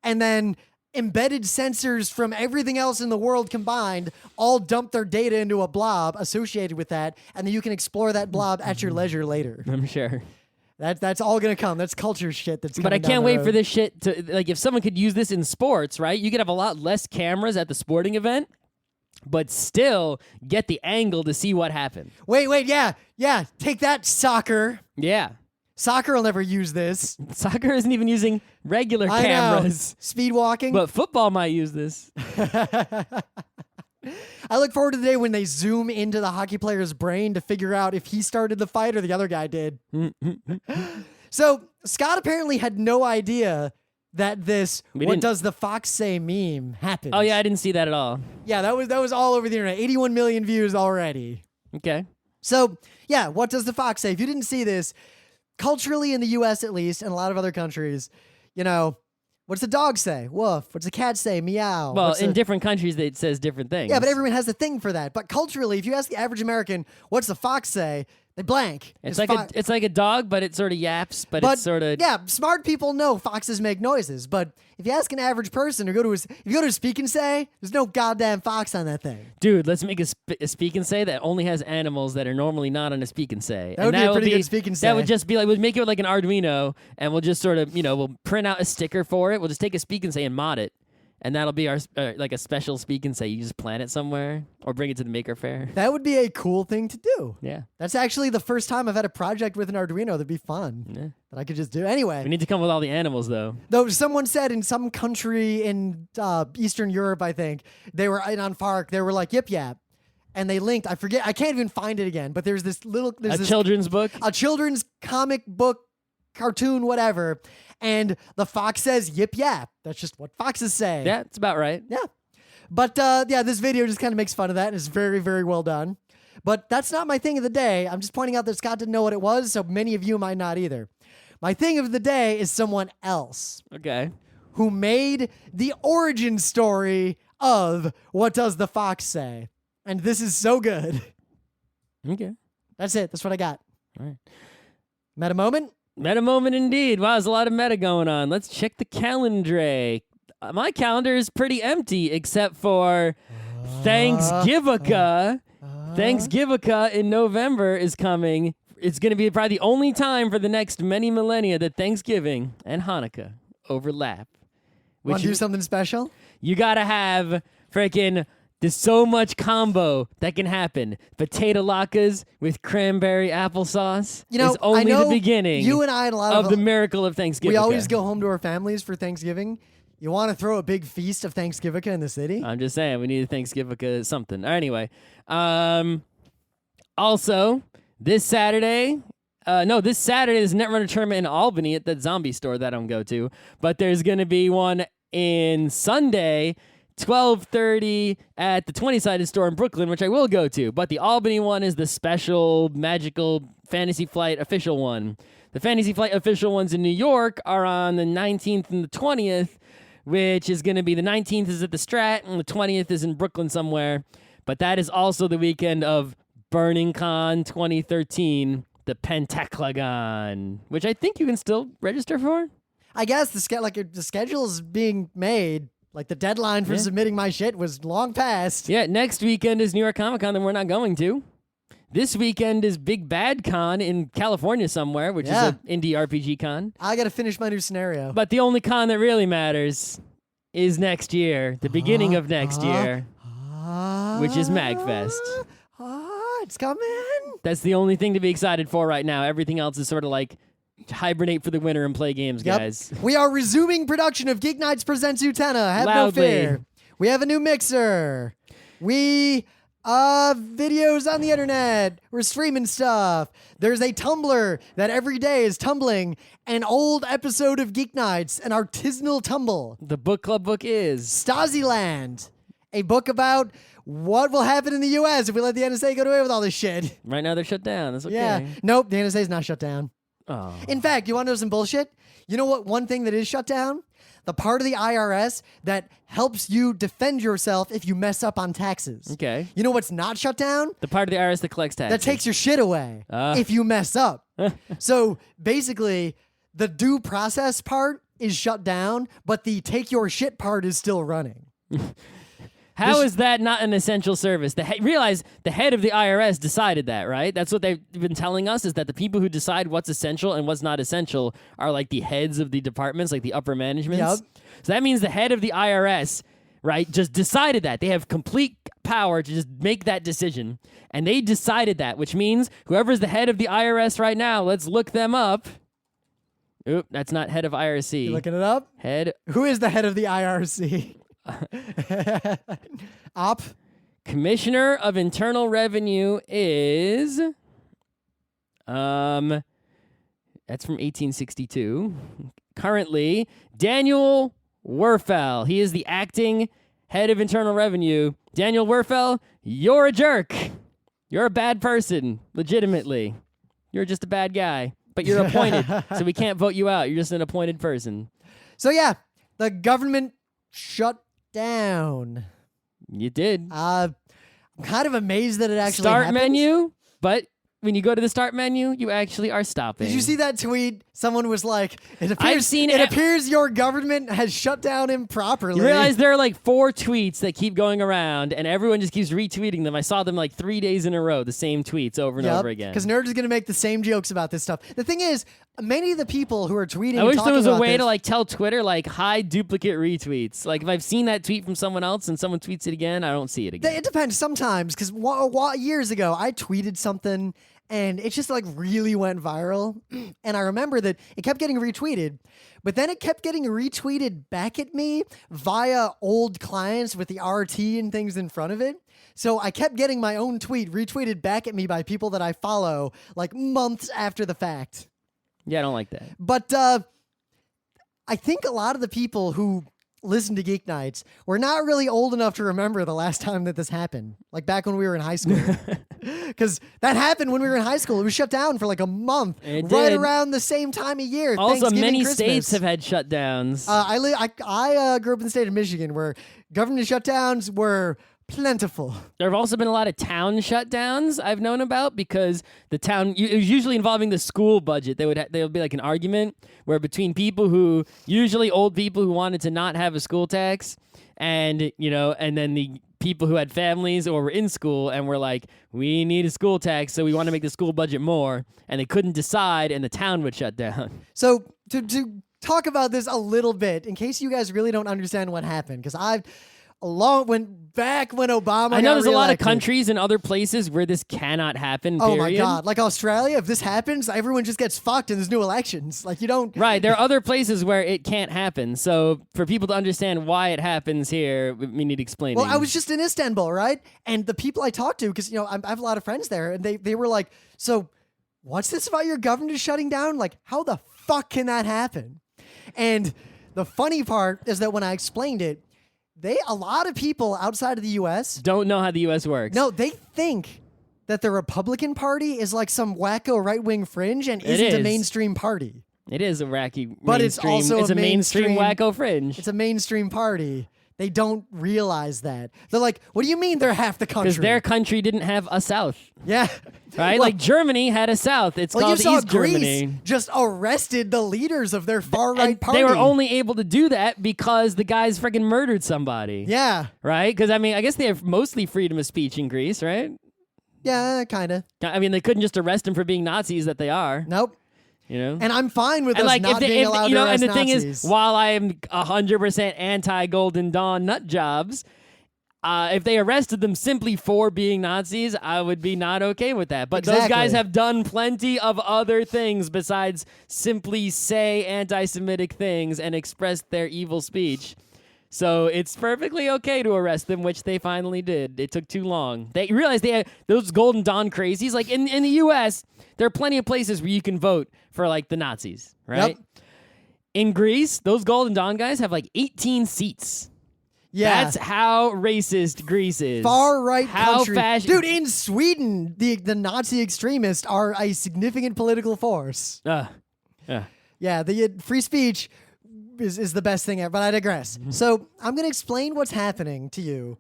and then embedded sensors from everything else in the world combined all dump their data into a blob associated with that, and then you can explore that blob at your leisure later. I'm sure. That's all gonna come. That's culture shit that's coming But I down can't the wait road. for this shit to... If someone could use this in sports, right? You could have a lot less cameras at the sporting event, but still get the angle to see what happened. Wait, yeah. Take that, soccer. Yeah. Soccer will never use this. Soccer isn't even using regular I know. cameras. Speed walking. But football might use this. I look forward to the day when they zoom into the hockey player's brain to figure out if he started the fight or the other guy did. So Scott apparently had no idea that this "What does the fox say" meme happened. Oh yeah, I didn't see that at all. Yeah, that was all over the internet. 81 million views already. Okay. So yeah, what does the fox say? If you didn't see this, culturally in the U.S. at least, and a lot of other countries, what's the dog say? Woof. What's the cat say? Meow. Well, in different countries, it says different things. Yeah, but everyone has a thing for that. But culturally, if you ask the average American, what's the fox say? They blank. It's like a dog, but it sort of yaps, but it's sort of... Yeah, smart people know foxes make noises, but if you ask an average person or if you go to a Speak and Say, there's no goddamn fox on that thing. Dude, let's make a Speak and Say that only has animals that are normally not on a Speak and Say. That would be a pretty good Speak and Say. That would just be like, we'll make it like an Arduino, and we'll just sort of, we'll print out a sticker for it. We'll just take a Speak and Say and mod it. And that'll be our like a special Speak and Say. You just plant it somewhere or bring it to the Maker Faire. That would be a cool thing to do. Yeah. That's actually the first time I've had a project with an Arduino that'd be fun. Yeah. That I could just do. Anyway. We need to come with all the animals, though. Though someone said in some country in Eastern Europe, I think, they were on FARC, they were like, yip yap. And they linked, I forget, I can't even find it again, but there's this children's book? A children's comic book, cartoon, whatever. And the fox says yip yap. That's just what foxes say. Yeah, it's about right. Yeah. But this video just kind of makes fun of that, and it's very, very well done. But that's not my thing of the day. I'm just pointing out that Scott didn't know what it was, so many of you might not either. My thing of the day is someone else. Okay. Who made the origin story of What Does the Fox Say? And this is so good. Okay. That's it. That's what I got. All right. Meta moment? Meta moment indeed. Wow, there's a lot of meta going on. Let's check the calendar. My calendar is pretty empty except for Thanksgivica. Thanksgivica in November is coming. It's going to be probably the only time for the next many millennia that Thanksgiving and Hanukkah overlap. Want to do something special? You got to have freaking... There's so much combo that can happen. Potato latkes with cranberry applesauce is only the beginning you and I and a lot of the miracle of Thanksgiving. We always go home to our families for Thanksgiving. You want to throw a big feast of Thanksgiving in the city? I'm just saying, we need a Thanksgiving something. Anyway, Also, this Saturday, this Saturday is a Netrunner tournament in Albany at the zombie store that I don't go to. But there's going to be one in Sunday, 12:30 at the 20-sided store in Brooklyn, which I will go to. But the Albany one is the special magical Fantasy Flight official one. The Fantasy Flight official ones in New York are on the 19th and the 20th, which is going to be the 19th is at the Strat and the 20th is in Brooklyn somewhere. But that is also the weekend of Burning Con 2013, the Pentaclagon, which I think you can still register for. I guess the schedule is being made. Like the deadline for submitting my shit was long past. Yeah, next weekend is New York Comic Con that we're not going to. This weekend is Big Bad Con in California somewhere, which is an indie RPG con. I got to finish my new scenario. But the only con that really matters is next year, the beginning of next year, which is MagFest. It's coming. That's the only thing to be excited for right now. Everything else is sort of like hibernate for the winter and play games, guys. We are resuming production of Geeknights Presents Utena. Have Loudly. no fear. We have a new mixer. We videos on the internet. We're streaming stuff. There's a Tumblr that every day is tumbling an old episode of Geeknights, an artisanal tumble. The book club book is Stasiland, a book about what will happen in the U.S. if we let the NSA get away with all this shit. right now they're shut down. That's okay. Yeah. Nope, the NSA is not shut down. Oh. In fact, you want to know some bullshit? You know what one thing that is shut down? The part of the IRS that helps you defend yourself if you mess up on taxes. Okay. You know what's not shut down? The part of the IRS that collects taxes. That takes your shit away if you mess up. So basically, the due process part is shut down, but the take your shit part is still running. How is that not an essential service? Realize the head of the IRS decided that, right? That's what they've been telling us, is that the people who decide what's essential and what's not essential are like the heads of the departments, like the upper managements. Yep. So that means the head of the IRS, right, just decided that. They have complete power to just make that decision. And they decided that, which means whoever's the head of the IRS right now, let's look them up. Oop, that's not head of IRC. You looking it up? Head. Who is the head of the IRC? Op. Commissioner of Internal Revenue is that's from 1862. Currently, Daniel Werfel. He is the acting head of Internal Revenue. Daniel Werfel, you're a jerk. You're a bad person, legitimately. You're just a bad guy, but you're appointed, so we can't vote you out. You're just an appointed person. So yeah, the government shut down. You did. I'm kind of amazed that it actually Start happened. menu, but when you go to the start menu, you actually are stopping. Did you see that tweet? Someone was like, "It appears, I've seen it it. appears your government has shut down improperly." You realize there are like 4 tweets that keep going around, and everyone just keeps retweeting them. I saw them like 3 days in a row, the same tweets over and over again. Because Nerd is going to make the same jokes about this stuff. The thing is, many of the people who are tweeting, I wish and there was a talking way about to like tell Twitter like hide duplicate retweets. Like if I've seen that tweet from someone else and someone tweets it again, I don't see it again. It depends sometimes. Because years ago, I tweeted something. And it just like really went viral. And I remember that it kept getting retweeted, but then it kept getting retweeted back at me via old clients with the RT and things in front of it. So I kept getting my own tweet retweeted back at me by people that I follow like months after the fact. Yeah, I don't like that. But I think a lot of the people who listen to Geek Nights were not really old enough to remember the last time that this happened, like back when we were in high school. Because that happened when we were in high school. It was shut down for like a month, It right did. around the same time of year. Also, Thanksgiving, many Christmas. states have had shutdowns. I grew up in the state of Michigan, where government shutdowns were plentiful. There have also been a lot of town shutdowns I've known about because the town, it was usually involving the school budget. There would be like an argument where between people who, usually old people who wanted to not have a school tax, and then the people who had families or were in school and were like, we need a school tax, so we want to make the school budget more, and they couldn't decide, and the town would shut down. So to talk about this a little bit, in case you guys really don't understand what happened, because back when Obama I know got there's a lot of reelected. countries and other places where this cannot happen. Oh my period. God! Like Australia, if this happens, everyone just gets fucked, and there's new elections. Like you don't. Right, there are other places where it can't happen. So for people to understand why it happens here, we need explaining. Well, I was just in Istanbul, right? And the people I talked to, because I have a lot of friends there, and they were like, "So, what's this about your government shutting down? Like, how the fuck can that happen?" And the funny part is that when I explained it, a lot of people outside of the U.S. don't know how the U.S. works. No, they think that the Republican Party is like some wacko right-wing fringe and isn't a is. mainstream party. It is a wacky But it's mainstream. also it's a a mainstream mainstream- wacko fringe. It's a mainstream party. They don't realize that. They're like, what do you mean they're half the country? Because their country didn't have a South, Yeah. right? Well, like Germany had a South. It's well, you called saw East Greece Germany. just arrested the leaders of their far-right And party. they were only able to do that because the guys freaking murdered somebody. Yeah. Right? Because, I mean, I guess they have mostly freedom of speech in Greece, right? Yeah, kind of. I mean, they couldn't just arrest them for being Nazis that they are, Nope. you know? And I'm fine with And us like, not being allowed to arrest and the thing Nazis. is, while I am 100% anti-Golden Dawn nut jobs, if they arrested them simply for being Nazis, I would be not okay with that. But those guys Exactly. have done plenty of other things besides simply say anti-Semitic things and express their evil speech. So it's perfectly okay to arrest them, which they finally did. It took too long. They realized they had those Golden Dawn crazies. Like in the U.S., there are plenty of places where you can vote for like the Nazis, right? Yep. In Greece, those Golden Dawn guys have like 18 seats. Yeah. That's how racist Greece is. Far-right How country. fascist. Dude, in Sweden, the Nazi extremists are a significant political force. Yeah, the free speech is the best thing ever, but I digress. So I'm going to explain what's happening to you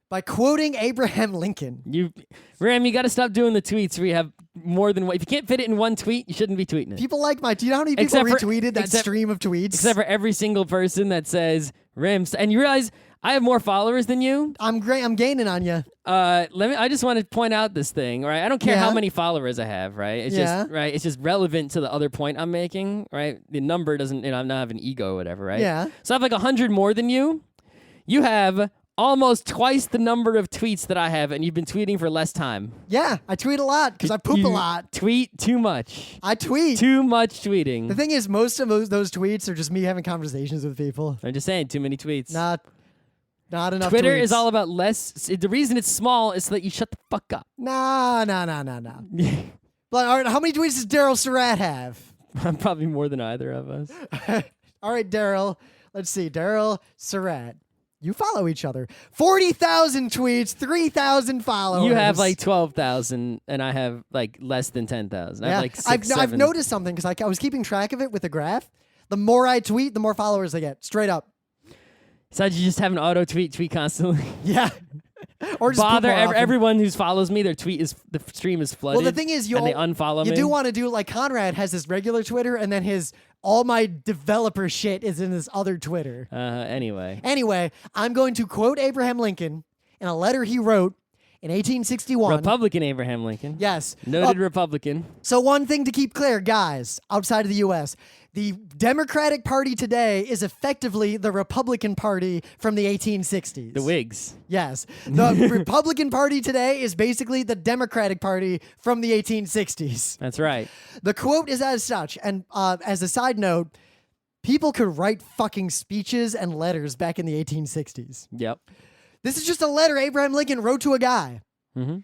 by quoting Abraham Lincoln. Ram, you got to stop doing the tweets where you have more than one. If you can't fit it in one tweet, you shouldn't be tweeting it. People like do you know how many people Except for- retweeted that except- stream of tweets? Except for every single person that says Ram, and you realize I have more followers than you. I'm great. I'm gaining on you. I just want to point out this thing, right? I don't care how Yeah. many followers I have, right? It's Yeah. just right. It's just relevant to the other point I'm making, right? The number doesn't, I'm not having ego or whatever, right? Yeah. So I have like 100 more than you. You have almost twice the number of tweets that I have, and you've been tweeting for less time. Yeah, I tweet a lot because I poop a You lot. Tweet too much. I tweet. Too much tweeting. The thing is, most of those tweets are just me having conversations with people. I'm just saying, too many tweets. Not enough. Twitter tweets. is all about less. The reason it's small is so that you shut the fuck up. No. But all right, how many tweets does Daryl Surratt have? I'm probably more than either of us. All right, Daryl. Let's see. Daryl Surratt. You follow each other. 40,000 tweets, 3,000 followers. You have like 12,000, and I have like less than 10,000. I have like 6, I've 7. noticed something because I was keeping track of it with a graph. The more I tweet, the more followers I get. Straight up. So you just have an auto tweet constantly. Yeah. Or just poop Bother more often. everyone who follows me. The stream is flooded. Well, the thing is, and they unfollow you me. do want to do like Conrad has his regular Twitter, and then all my developer shit is in this other Twitter. Anyway. Anyway, I'm going to quote Abraham Lincoln in a letter he wrote in 1861. Republican Abraham Lincoln. Yes. Noted Republican. So one thing to keep clear, guys, outside of the U.S., the Democratic Party today is effectively the Republican Party from the 1860s. The Whigs. Yes. The Republican Party today is basically the Democratic Party from the 1860s. That's right. The quote is as such, and as a side note, people could write fucking speeches and letters back in the 1860s. Yep. This is just a letter Abraham Lincoln wrote to a guy. Mm-hmm.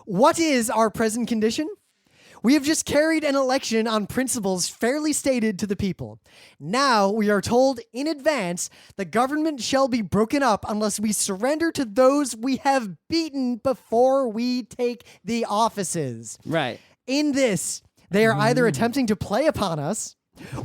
What is our present condition? We have just carried an election on principles fairly stated to the people. Now we are told in advance the government shall be broken up unless we surrender to those we have beaten before we take the offices. Right. In this, they are either attempting to play upon us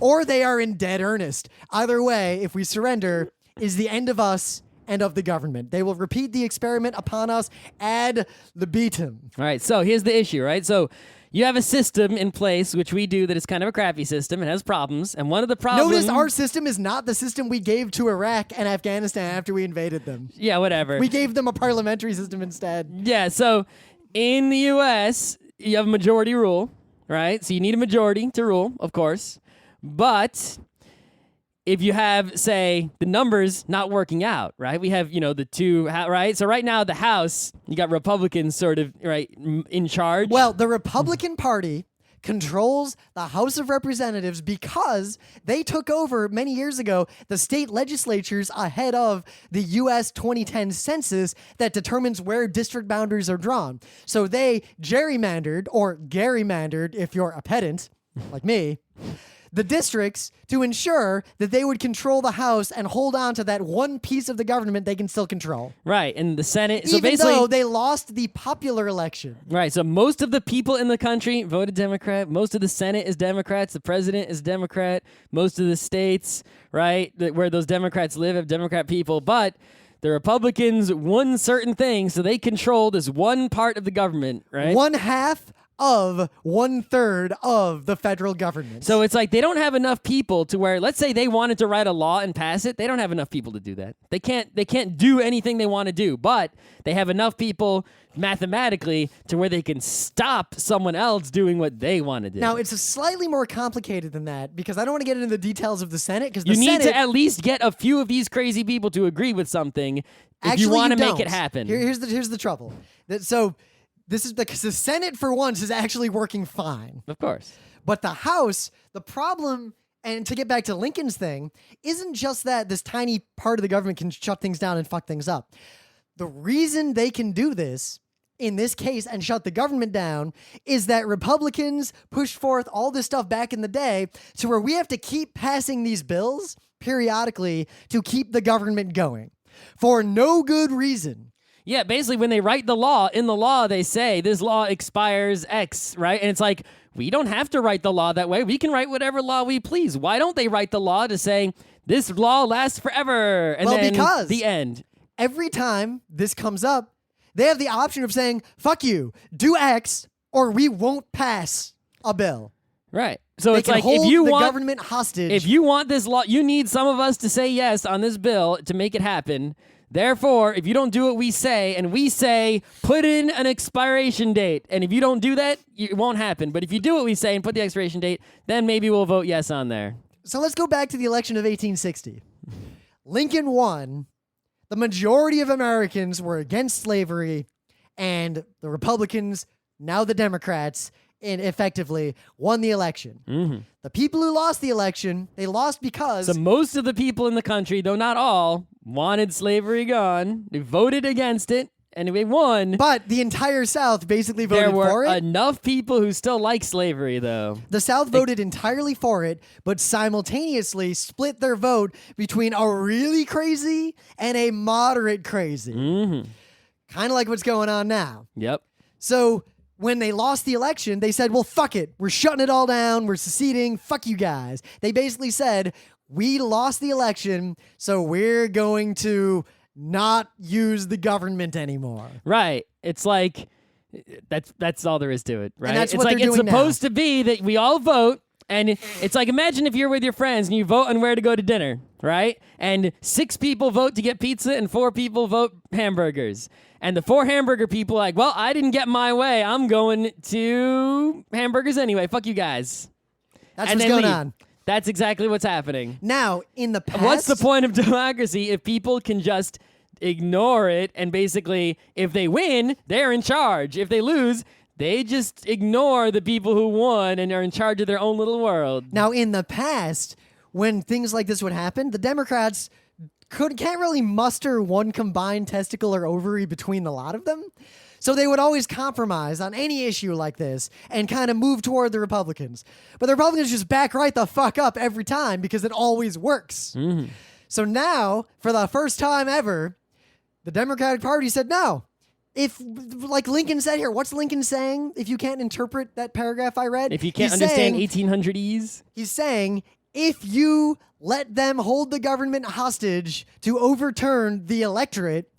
or they are in dead earnest. Either way, if we surrender, is the end of us and of the government. They will repeat the experiment upon us ad libitum. All right. So here's the issue, right? So you have a system in place, which we do, that is kind of a crappy system. It has problems. And one of the problems... Notice our system is not the system we gave to Iraq and Afghanistan after we invaded them. Yeah, whatever. We gave them a parliamentary system instead. Yeah, so in the U.S., you have majority rule, right? So you need a majority to rule, of course. But if you have, say, the numbers not working out, right? We have, the two, right? So right now, the House, you got Republicans sort of, right, in charge. Well, the Republican Party controls the House of Representatives because they took over many years ago the state legislatures ahead of the U.S. 2010 census that determines where district boundaries are drawn. So they gerrymandered, or Garymandered if you're a pedant, like me, the districts to ensure that they would control the House and hold on to that one piece of the government they can still control. Right, and the Senate. Even so basically, though they lost the popular election. Right, so most of the people in the country voted Democrat. Most of the Senate is Democrats. The president is Democrat. Most of the states, right, where those Democrats live have Democrat people. But the Republicans won certain things, so they control this one part of the government, right? 1/2 of 1/3 of the federal government. So it's like they don't have enough people to where, let's say they wanted to write a law and pass it, they don't have enough people to do that. They can't do anything they want to do, but they have enough people mathematically to where they can stop someone else doing what they want to do. Now, it's slightly more complicated than that because I don't want to get into the details of the Senate because you need to at least get a few of these crazy people to agree with something if you want to make it happen. Here's the trouble. This is because the Senate, for once, is actually working fine. Of course. But the House, the problem, and to get back to Lincoln's thing, isn't just that this tiny part of the government can shut things down and fuck things up. The reason they can do this, in this case, and shut the government down, is that Republicans pushed forth all this stuff back in the day to where we have to keep passing these bills periodically to keep the government going for no good reason. Yeah, basically when they write the law, in the law they say this law expires X, right? And it's like, we don't have to write the law that way. We can write whatever law we please. Why don't they write the law to say this law lasts forever? And then because the end. Every time this comes up, they have the option of saying, fuck you, do X, or we won't pass a bill. Right. So They it's can like, hold if you the want government hostage. If you want this law, you need some of us to say yes on this bill to make it happen. Therefore, if you don't do what we say, and we say, put in an expiration date, and if you don't do that, it won't happen. But if you do what we say and put the expiration date, then maybe we'll vote yes on there. So let's go back to the election of 1860. Lincoln won. The majority of Americans were against slavery, and the Republicans, now the Democrats, effectively won the election. Mm-hmm. The people who lost the election, they lost because... So most of the people in the country, though not all, wanted slavery gone. They voted against it, and they won. But the entire South basically voted there were for it. Enough people who still like slavery, though. The South voted entirely for it, but simultaneously split their vote between a really crazy and a moderate crazy. Mm-hmm. Kind of like what's going on now. Yep. So when they lost the election, they said, well, fuck it. We're shutting it all down. We're seceding. Fuck you guys. They basically said, we lost the election, so we're going to not use the government anymore. Right. It's like, that's all there is to it, right? And that's it's what like they're it's doing supposed now. to be that we all vote, and it's like, imagine if you're with your friends and you vote on where to go to dinner, right? And 6 people vote to get pizza and 4 people vote hamburgers. And the 4 hamburger people are like, well, I didn't get my way. I'm going to hamburgers anyway. Fuck you guys. That's And what's then going leave. on. That's exactly what's happening. Now, in the past... What's the point of democracy if people can just ignore it and basically, if they win, they're in charge. If they lose, they just ignore the people who won and are in charge of their own little world. Now, in the past, when things like this would happen, the Democrats can't really muster one combined testicle or ovary between the lot of them. So they would always compromise on any issue like this and kind of move toward the Republicans. But the Republicans just back right the fuck up every time because it always works. Mm-hmm. So now, for the first time ever, the Democratic Party said no. If, like Lincoln said here, what's Lincoln saying if you can't interpret that paragraph I read? If you can't He's understand saying- 1800s. He's saying, if you let them hold the government hostage to overturn the electorate,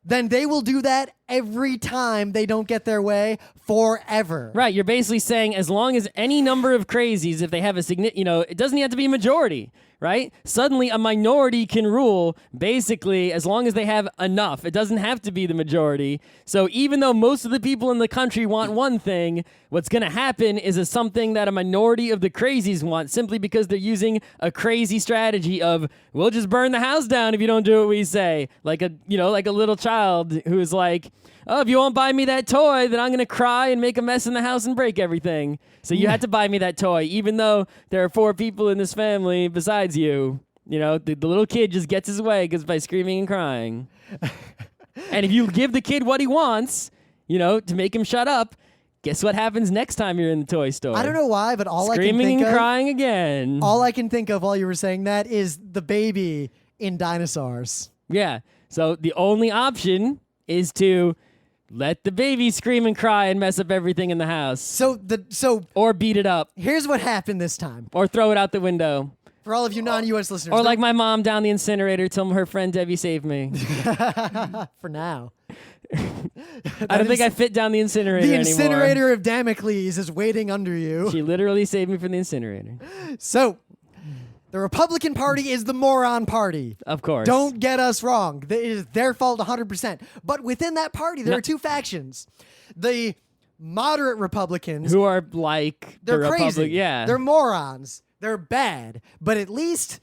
then they will do that every time they don't get their way forever. Right, you're basically saying as long as any number of crazies, if they have a significant, it doesn't have to be a majority, right? Suddenly a minority can rule, basically, as long as they have enough. It doesn't have to be the majority. So even though most of the people in the country want one thing, what's going to happen is something that a minority of the crazies want, simply because they're using a crazy strategy of, we'll just burn the house down if you don't do what we say. Like a little child who's like, oh, if you won't buy me that toy, then I'm going to cry and make a mess in the house and break everything. So you had to buy me that toy, even though there are 4 people in this family besides you. The little kid just gets his way by screaming and crying. And if you give the kid what he wants, to make him shut up, guess what happens next time you're in the toy store? I don't know why, but screaming and crying again. All I can think of while you were saying that is the baby in Dinosaurs. Yeah. So the only option is to let the baby scream and cry and mess up everything in the house. Or beat it up. Here's what happened this time. Or throw it out the window. For all of you non-U.S. listeners. Or like my mom down the incinerator till her friend Debbie saved me. For now. I don't think I fit down the incinerator anymore. The incinerator of Damocles is waiting under you. She literally saved me from the incinerator. So, the Republican Party is the moron party. Of course. Don't get us wrong. It is their fault 100%. But within that party, there are 2 factions. The moderate Republicans. Who are like they're the crazy. Yeah. They're morons. They're bad. But at least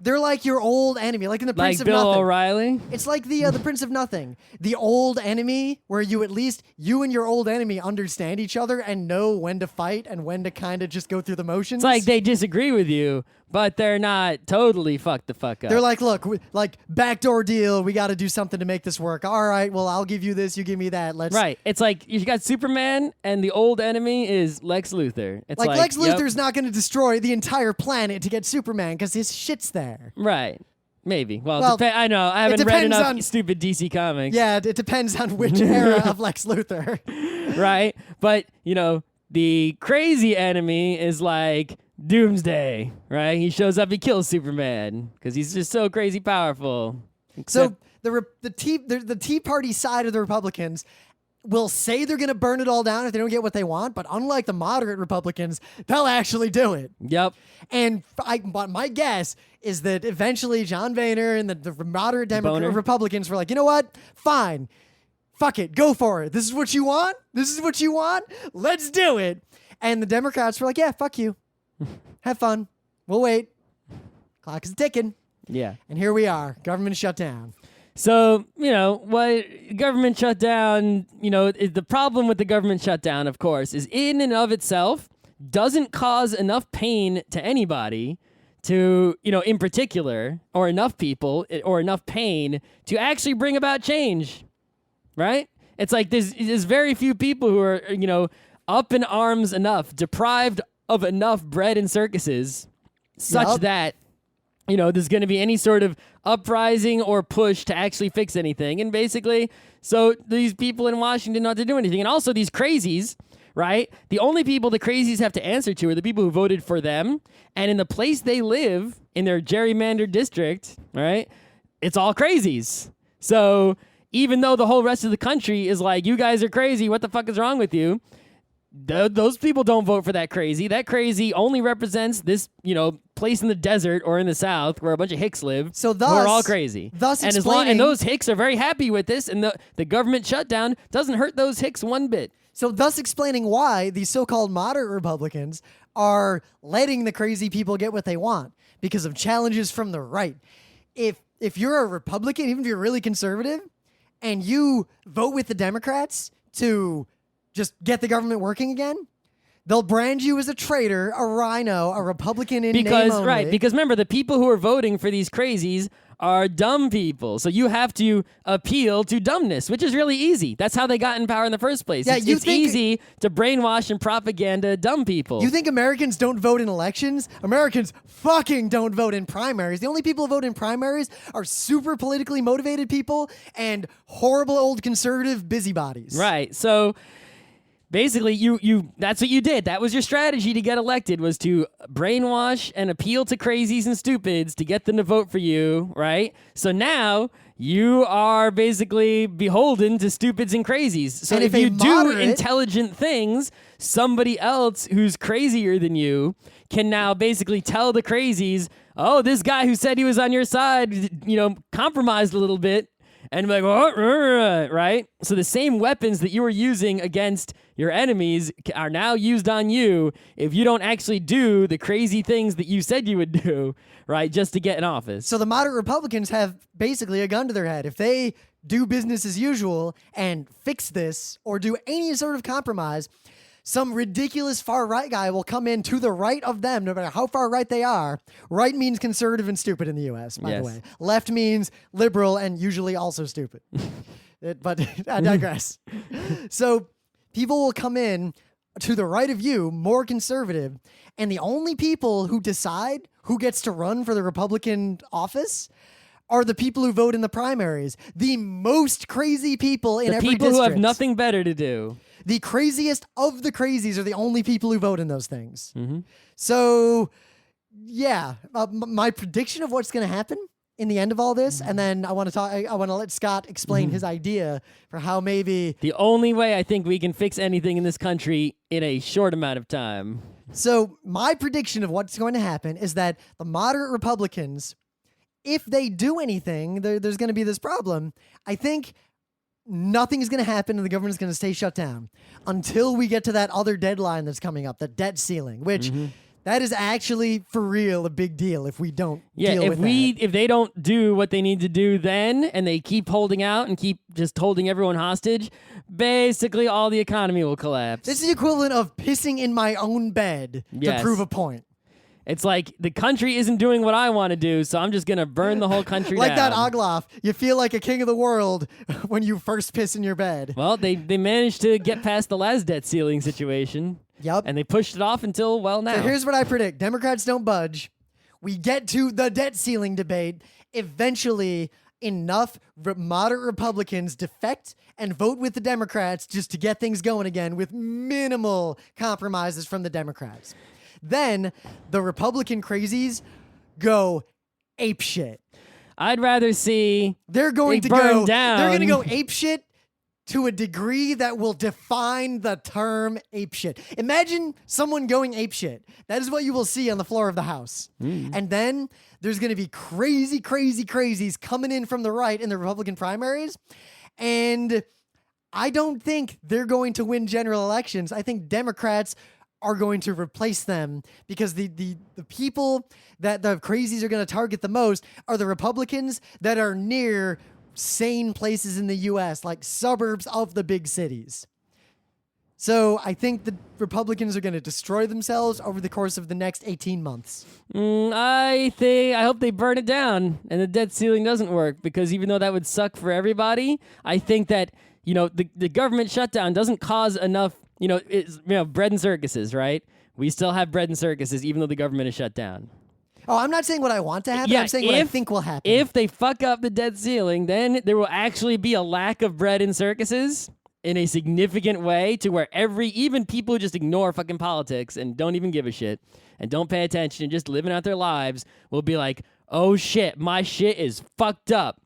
they're like your old enemy. Like in the Prince like of Bill Nothing. O'Reilly? It's like the Prince of Nothing. The old enemy where you and your old enemy understand each other and know when to fight and when to kind of just go through the motions. It's like they disagree with you, but they're not totally fucked the fuck up. They're like, look, backdoor deal. We got to do something to make this work. All right, well, I'll give you this. You give me that. Let's. Right. It's like you got Superman and the old enemy is Lex Luthor. It's like Lex Luthor's not going to destroy the entire planet to get Superman because his shit's there. Right. Maybe. Well, I know. I haven't read enough stupid DC comics. Yeah, it depends on which era of Lex Luthor. Right. But, the crazy enemy is like Doomsday, right? He shows up, he kills Superman because he's just so crazy powerful. So the Tea Party side of the Republicans will say they're going to burn it all down if they don't get what they want, but unlike the moderate Republicans, they'll actually do it. Yep. And my guess is that eventually John Boehner and the moderate Republicans were like, you know what? Fine. Fuck it. Go for it. This is what you want? This is what you want? Let's do it. And the Democrats were like, yeah, fuck you. Have fun. We'll wait. Clock is ticking. Yeah. And here we are. Government shut down. So, what government shutdown, the problem with the government shutdown, of course, is in and of itself doesn't cause enough pain to anybody to, in particular, or enough people, or enough pain to actually bring about change, right? It's like there's very few people who are, up in arms enough, deprived of enough bread and circuses, such that there's going to be any sort of uprising or push to actually fix anything. And basically, so these people in Washington don't have to do anything. And also these crazies, right? The only people the crazies have to answer to are the people who voted for them. And in the place they live, in their gerrymandered district, right, it's all crazies. So even though the whole rest of the country is like, you guys are crazy, what the fuck is wrong with you? Those people don't vote for that crazy. That crazy only represents this, place in the desert or in the South where a bunch of hicks live. So who are all crazy. And those hicks are very happy with this, and the government shutdown doesn't hurt those hicks one bit. So thus explaining why these so-called moderate Republicans are letting the crazy people get what they want because of challenges from the right. If you're a Republican, even if you're really conservative, and you vote with the Democrats to just get the government working again, they'll brand you as a traitor, a rhino, a Republican in name only. Right, because remember, the people who are voting for these crazies are dumb people. So you have to appeal to dumbness, which is really easy. That's how they got in power in the first place. Yeah, it's easy to brainwash and propaganda dumb people. You think Americans don't vote in elections? Americans fucking don't vote in primaries. The only people who vote in primaries are super politically motivated people and horrible old conservative busybodies. Right, so basically, you that's what you did. That was your strategy to get elected, was to brainwash and appeal to crazies and stupids to get them to vote for you, right? So now you are basically beholden to stupids and crazies. So And if if a you do moderate- intelligent things, somebody else who's crazier than you can now basically tell the crazies, oh, this guy who said he was on your side, compromised a little bit. And be like, oh, right? So the same weapons that you were using against your enemies are now used on you if you don't actually do the crazy things that you said you would do, right, just to get in office. So the moderate Republicans have basically a gun to their head. If they do business as usual and fix this or do any sort of compromise, some ridiculous far-right guy will come in to the right of them, no matter how far right they are. Right means conservative and stupid in the U.S., by the way. Left means liberal and usually also stupid. But I digress. So people will come in to the right of you, more conservative, and the only people who decide who gets to run for the Republican office are the people who vote in the primaries. The most crazy people in every district. The people who have nothing better to do. The craziest of the crazies are the only people who vote in those things. Mm-hmm. So, yeah, my prediction of what's going to happen in the end of all this, and then I want to let Scott explain his idea for how maybe the only way I think we can fix anything in this country in a short amount of time. So, my prediction of what's going to happen is that the moderate Republicans, if they do anything, there's going to be this problem. I think nothing is going to happen and the government is going to stay shut down until we get to that other deadline that's coming up, the debt ceiling, which that is actually for real a big deal if we don't deal with that. If they don't do what they need to do then and they keep holding out and keep just holding everyone hostage, basically all the economy will collapse. This is the equivalent of pissing in my own bed to prove a point. It's like the country isn't doing what I want to do, so I'm just going to burn the whole country like down. Like that Ogloff. You feel like a king of the world when you first piss in your bed. Well, they managed to get past the last debt ceiling situation. Yep. And they pushed it off until, well, now. So here's what I predict. Democrats don't budge. We get to the debt ceiling debate. Eventually, enough moderate Republicans defect and vote with the Democrats just to get things going again with minimal compromises from the Democrats. Then the Republican crazies go apeshit. I'd rather see they're going to burn go down. They're going to go apeshit to a degree that will define the term apeshit. Imagine someone going apeshit. That is what you will see on the floor of the House. And then there's going to be crazy crazies coming in from the right in the Republican primaries. And I don't think they're going to win general elections. I think Democrats are going to replace them because the people that the crazies are going to target the most are the Republicans that are near sane places in the U.S., like suburbs of the big cities. So I think the Republicans are going to destroy themselves over the course of the next 18 months. I hope they burn it down and the debt ceiling doesn't work, because even though that would suck for everybody, I think that, the government shutdown doesn't cause enough. Bread and circuses, right? We still have bread and circuses, even though the government is shut down. Oh, I'm not saying what I want to happen. I'm saying what I think will happen. If they fuck up the debt ceiling, then there will actually be a lack of bread and circuses in a significant way, to where even people who just ignore fucking politics and don't even give a shit and don't pay attention and just living out their lives will be like, oh shit, my shit is fucked up.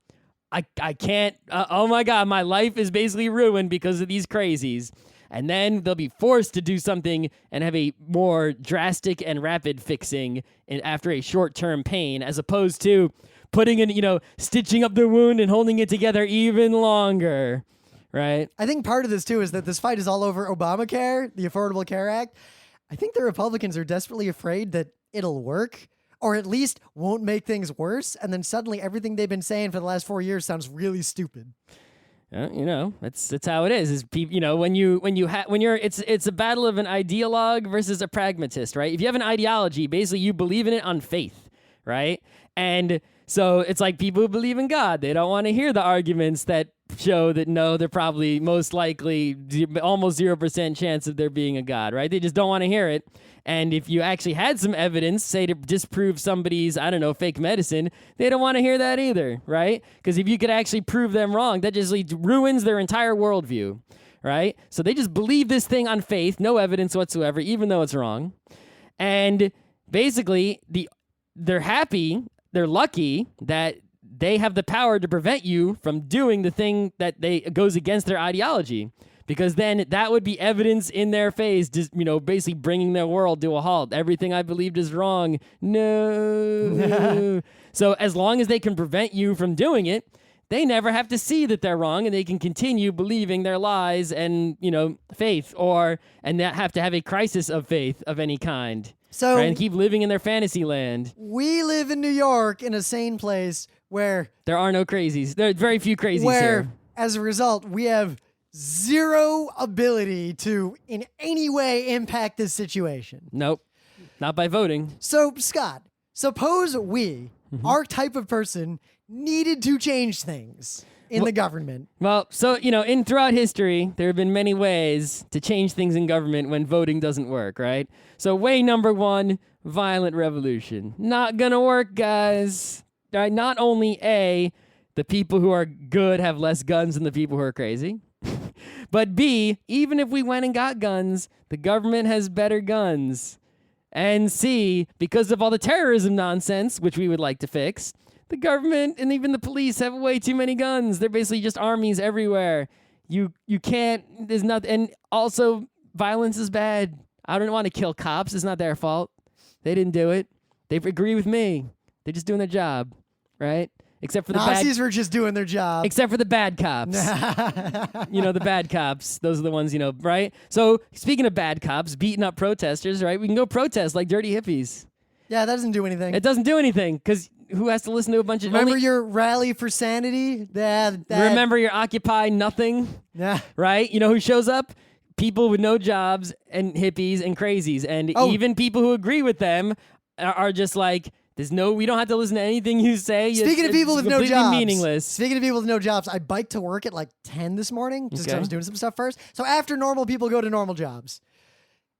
I can't, oh my God, my life is basically ruined because of these crazies. And then they'll be forced to do something and have a more drastic and rapid fixing after a short-term pain, as opposed to putting in, stitching up the wound and holding it together even longer, right? I think part of this, too, is that this fight is all over Obamacare, the Affordable Care Act. I think the Republicans are desperately afraid that it'll work, or at least won't make things worse, and then suddenly everything they've been saying for the last 4 years sounds really stupid. That's how it is. It's a battle of an ideologue versus a pragmatist, right? If you have an ideology, basically you believe in it on faith, right? And so it's like people who believe in God. They don't want to hear the arguments that show that no, they're probably most likely almost 0% chance of there being a God, right? They just don't want to hear it. And if you actually had some evidence, say to disprove somebody's, fake medicine, they don't want to hear that either, right? Because if you could actually prove them wrong, that just ruins their entire worldview, right? So they just believe this thing on faith, no evidence whatsoever, even though it's wrong. And basically, they're happy, they're lucky that they have the power to prevent you from doing the thing that goes against their ideology. Because then that would be evidence in their face, just, basically bringing their world to a halt. Everything I believed is wrong. No. So as long as they can prevent you from doing it, they never have to see that they're wrong, and they can continue believing their lies and, faith, and not have to have a crisis of faith of any kind. So right? And keep living in their fantasy land. We live in New York, in a sane place where there are no crazies. There are very few crazies where, here. As a result, we have zero ability to in any way impact this situation. Nope. Not by voting. So, Scott, suppose we, our type of person, needed to change things in the government. Well, so, throughout history, there have been many ways to change things in government when voting doesn't work, right? So way number one, violent revolution. Not gonna work, guys. Right? Not only the people who are good have less guns than the people who are crazy, but B, even if we went and got guns, the government has better guns. And C, because of all the terrorism nonsense, which we would like to fix, the government and even the police have way too many guns. They're basically just armies everywhere. You can't, there's nothing, and also violence is bad. I don't want to kill cops. It's not their fault. They didn't do it. They agree with me. They're just doing their job, right? Except for the Nazis were just doing their job. Except for the bad cops. The bad cops. Those are the ones, right? So speaking of bad cops, beating up protesters, right? We can go protest like dirty hippies. Yeah, that doesn't do anything. It doesn't do anything because who has to listen to a bunch of... Remember your rally for sanity? Remember your Occupy nothing? Yeah. Right? You know who shows up? People with no jobs and hippies and crazies. And even people who agree with them are just like... we don't have to listen to anything you say. Speaking of people with no jobs, meaningless. Speaking of people with no jobs, I biked to work at like 10 this morning just because I was doing some stuff first. So after normal people go to normal jobs,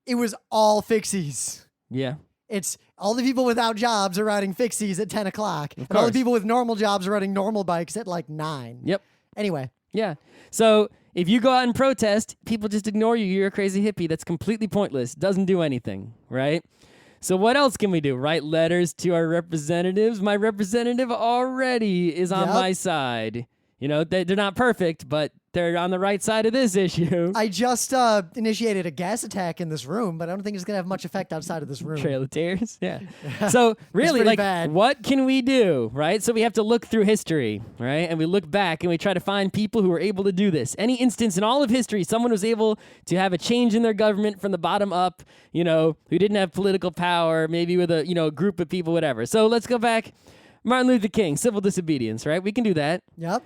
it was all fixies. Yeah. It's all the people without jobs are riding fixies at 10 o'clock. And all the people with normal jobs are riding normal bikes at like 9. Yep. Anyway. Yeah. So if you go out and protest, people just ignore you. You're a crazy hippie. That's completely pointless. Doesn't do anything, right? So what else can we do? Write letters to our representatives? My representative already is on my side. They're not perfect, but they're on the right side of this issue. I just initiated a gas attack in this room, but I don't think it's going to have much effect outside of this room. Trail of Tears? Yeah. So really, what can we do, right? So we have to look through history, right? And we look back and we try to find people who were able to do this. Any instance in all of history, someone was able to have a change in their government from the bottom up, who didn't have political power, maybe with a group of people, whatever. So let's go back. Martin Luther King, civil disobedience, right? We can do that. Yep.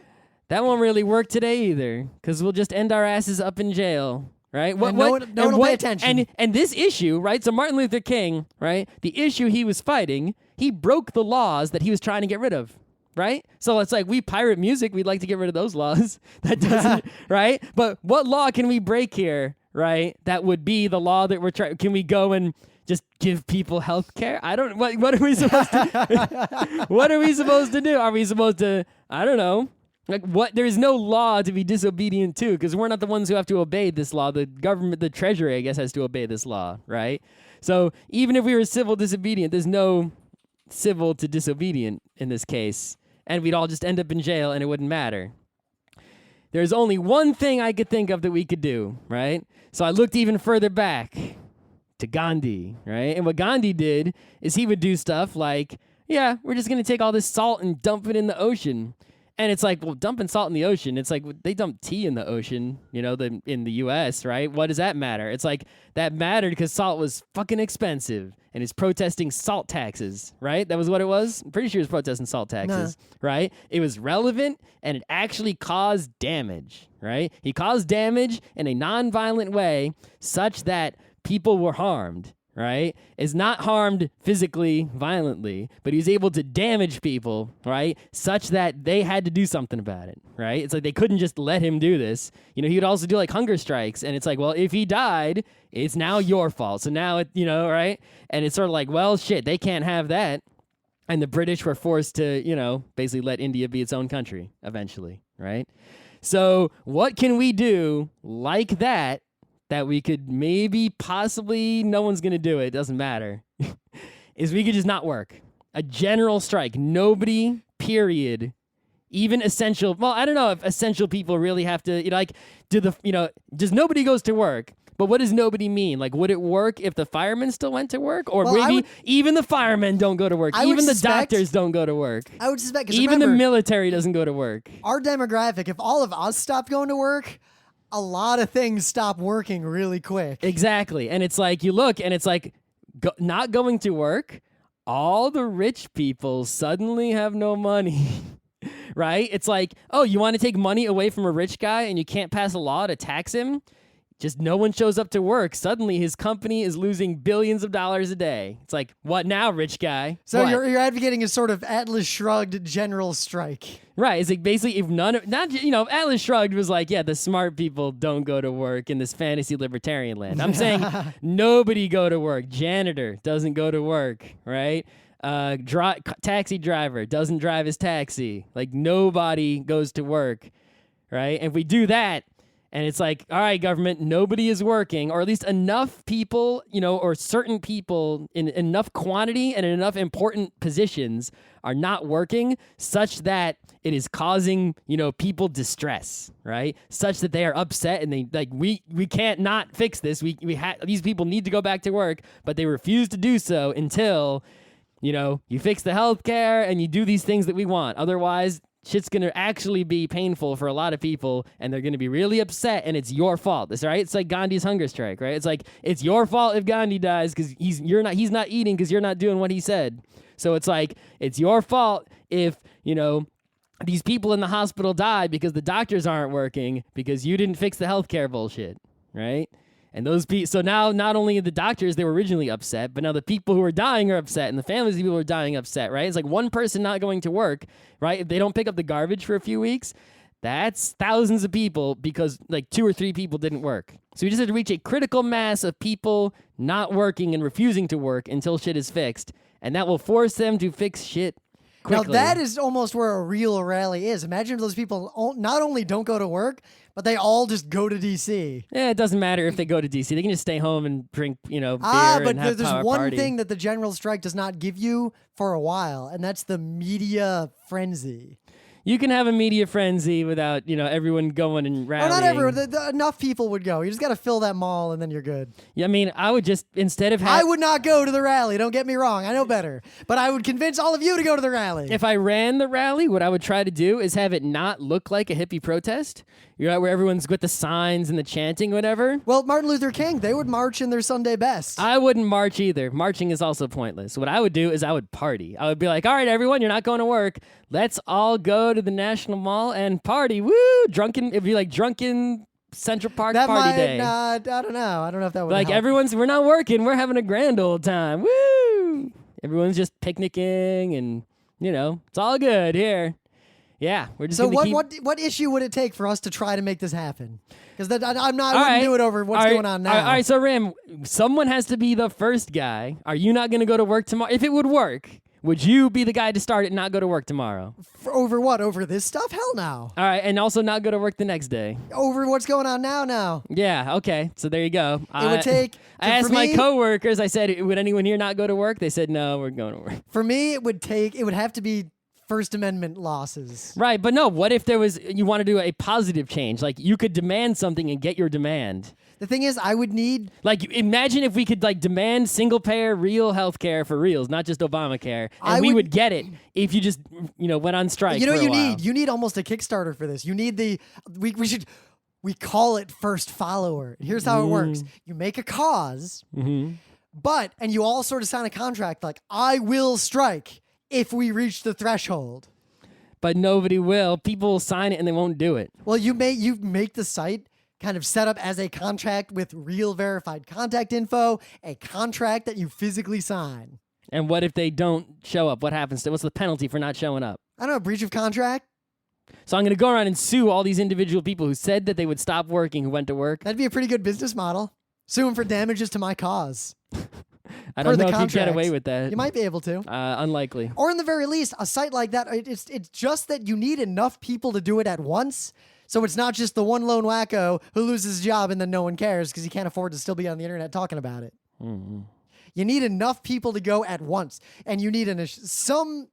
That won't really work today either, because we'll just end our asses up in jail, right? No one will pay attention. And this issue, right? So Martin Luther King, right? The issue he was fighting, he broke the laws that he was trying to get rid of, right? So it's like we pirate music, we'd like to get rid of those laws. That doesn't, right? But what law can we break here, right? That would be the law that we're trying. Can we go and just give people health care? I don't. What are we supposed to? What are we supposed to do? Are we supposed to? I don't know. Like what? There is no law to be disobedient to, because we're not the ones who have to obey this law. The government, the treasury, I guess, has to obey this law, right? So even if we were civil disobedient, there's no civil to disobedient in this case, and we'd all just end up in jail, and it wouldn't matter. There's only one thing I could think of that we could do, right? So I looked even further back to Gandhi, right? And what Gandhi did is he would do stuff like, yeah, we're just going to take all this salt and dump it in the ocean. And it's like, well, dumping salt in the ocean, it's like they dump tea in the ocean, in the U.S., right? What does that matter? It's like that mattered because salt was fucking expensive and he's protesting salt taxes, right? That was what it was? I'm pretty sure he was protesting salt taxes, right? It was relevant and it actually caused damage, right? He caused damage in a non-violent way such that people were harmed, right? Is not harmed physically, violently, but he was able to damage people, right? Such that they had to do something about it, right? It's like they couldn't just let him do this. He would also do like hunger strikes, and it's like, well, if he died, it's now your fault. So now it, right? And it's sort of like, well, shit, they can't have that. And the British were forced to, basically let India be its own country eventually, right? So what can we do like that we could maybe possibly, no one's going to do it, doesn't matter, is we could just not work. A general strike. Nobody, period, Even essential. Well, I don't know if essential people really have to. Like, does nobody goes to work? But what does nobody mean? Like, would it work if the firemen still went to work? Or maybe even the firemen don't go to work. Even the doctors don't go to work. I would suspect. Even the military doesn't go to work. Our demographic, if all of us stopped going to work, a lot of things stop working really quick. Exactly. And it's like, you look and it's like, not going to work, all the rich people suddenly have no money. Right? It's like, oh, you want to take money away from a rich guy and you can't pass a law to tax him? Just no one shows up to work. Suddenly his company is losing billions of dollars a day. It's like, what now, rich guy? So what? you're advocating a sort of Atlas Shrugged general strike. Right. It's like basically if Atlas Shrugged was like, yeah, the smart people don't go to work in this fantasy libertarian land. I'm saying nobody go to work. Janitor doesn't go to work, right? Taxi driver doesn't drive his taxi. Like nobody goes to work, right? And if we do that, and it's like, all right, government, nobody is working, or at least enough people, or certain people in enough quantity and in enough important positions are not working such that it is causing, people distress, right? Such that they are upset and they like, we can't not fix this. These people need to go back to work, but they refuse to do so until, you fix the healthcare and you do these things that we want. Otherwise, shit's going to actually be painful for a lot of people, and they're going to be really upset, and it's your fault. That's right. It's like Gandhi's hunger strike, right? It's like, it's your fault if Gandhi dies because he's not eating because you're not doing what he said. So it's like, it's your fault if, these people in the hospital die because the doctors aren't working because you didn't fix the healthcare bullshit, right? And those people, so now not only the doctors, they were originally upset, but now the people who are dying are upset, and the families of people who are dying are upset, right? It's like one person not going to work, right? If they don't pick up the garbage for a few weeks, that's thousands of people because like 2 or 3 people didn't work. So we just have to reach a critical mass of people not working and refusing to work until shit is fixed, and that will force them to fix shit quickly. Now that is almost where a real rally is. Imagine if those people not only don't go to work, but they all just go to D.C. Yeah, it doesn't matter if they go to D.C. They can just stay home and drink, beer but and have there's power one party. thing that the general strike does not give you for a while, and that's the media frenzy. You can have a media frenzy without, everyone going and rallying. Oh, not everyone. Enough people would go. You just got to fill that mall, and then you're good. Yeah, I mean, I would just, instead of I would not go to the rally. Don't get me wrong. I know better. But I would convince all of you to go to the rally. If I ran the rally, what I would try to do is have it not look like a hippie protest. Where everyone's with the signs and the chanting, whatever. Well, Martin Luther King, they would march in their Sunday best. I wouldn't march either. Marching is also pointless. What I would do is I would party. I would be like, all right, everyone, you're not going to work. Let's all go to the National Mall and party. Woo! It'd be like drunken Central Park party day. I don't know. I don't know if that would Like help. we're not working. We're having a grand old time. Woo! Everyone's just picnicking and, it's all good here. Yeah, we're just So gonna what issue would it take for us to try to make this happen? Because I wouldn't right. do it over what's going on now. All right, so Ram, someone has to be the first guy. Are you not going to go to work tomorrow? If it would work, would you be the guy to start it and not go to work tomorrow? Over what? Over this stuff? Hell no. All right, and also not go to work the next day. Over what's going on now. Yeah, okay. So there you go. It would take... I asked my coworkers, I said, would anyone here not go to work? They said, no, we're going to work. For me, it would have to be First Amendment losses. Right, but no, what if you want to do a positive change? Like, you could demand something and get your demand. The thing is, I would need... Like, imagine if we could, demand single-payer real health care for reals, not just Obamacare, and we would get it if you just, went on strike You know for what you a while. need? You need almost a Kickstarter for this. You need we call it first follower. Here's how it works. You make a cause, and you all sort of sign a contract like, I will strike if we reach the threshold. But nobody will. People will sign it and they won't do it. Well, you make the site kind of set up as a contract with real verified contact info, a contract that you physically sign. And what if they don't show up? What's the penalty for not showing up? I don't know, breach of contract? So I'm going to go around and sue all these individual people who said that they would stop working who went to work. That'd be a pretty good business model. Sue them for damages to my cause. I don't know if you get away with that. You might be able to. Unlikely. Or in the very least, a site like that, it's just that you need enough people to do it at once. So it's not just the one lone wacko who loses his job and then no one cares because he can't afford to still be on the internet talking about it. Mm-hmm. You need enough people to go at once. And you need some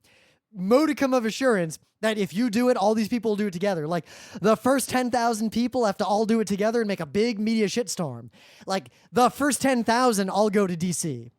modicum of assurance that if you do it, all these people will do it together. Like the first 10,000 people have to all do it together and make a big media shitstorm. Like the first 10,000 all go to DC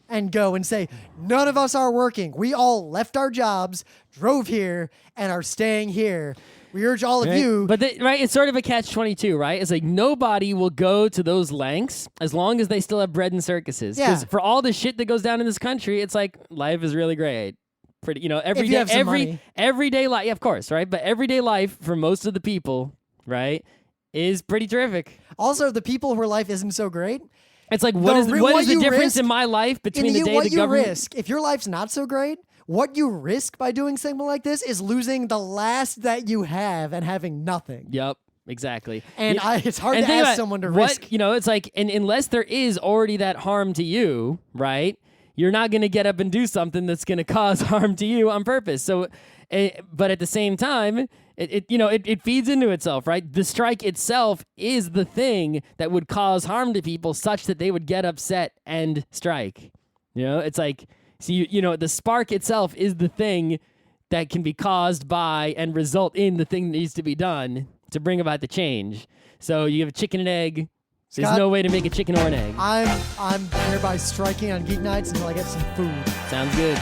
and go and say, none of us are working. We all left our jobs, drove here, and are staying here. We urge all of you. But it's sort of a catch-22, right? It's like nobody will go to those lengths as long as they still have bread and circuses. Because for all the shit that goes down in this country, it's like life is really great. Pretty, everyday life. Yeah, of course, right? But everyday life for most of the people, right, is pretty terrific. Also, the people where life isn't so great. It's like what is the difference in my life between the day the government? Risk, if your life's not so great, what you risk by doing something like this is losing the last that you have and having nothing. Yep, exactly. And it's hard to ask someone to risk. It's like, and unless there is already that harm to you, right? You're not going to get up and do something that's going to cause harm to you on purpose. So, but at the same time, it feeds into itself, right? The strike itself is the thing that would cause harm to people such that they would get upset and strike. It's like, the spark itself is the thing that can be caused by and result in the thing that needs to be done to bring about the change. So you have a chicken and egg. Scott, there's no way to make a chicken or an egg. I'm hereby striking on Geeknights until I get some food. Sounds good.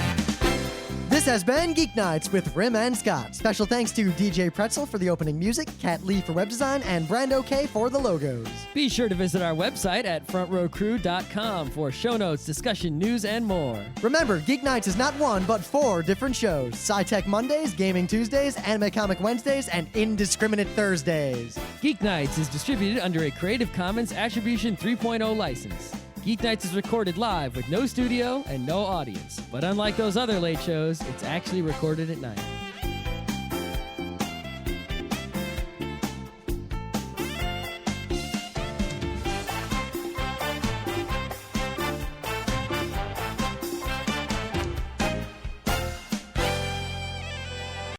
This has been Geeknights with Rim and Scott. Special thanks to DJ Pretzel for the opening music, Kat Lee for web design, and Brando K for the logos. Be sure to visit our website at frontrowcrew.com for show notes, discussion, news, and more. Remember, Geeknights is not one, but 4 different shows. Sci-Tech Mondays, Gaming Tuesdays, Anime Comic Wednesdays, and Indiscriminate Thursdays. Geeknights is distributed under a Creative Commons Attribution 3.0 license. Geeknights is recorded live with no studio and no audience. But unlike those other late shows, it's actually recorded at night.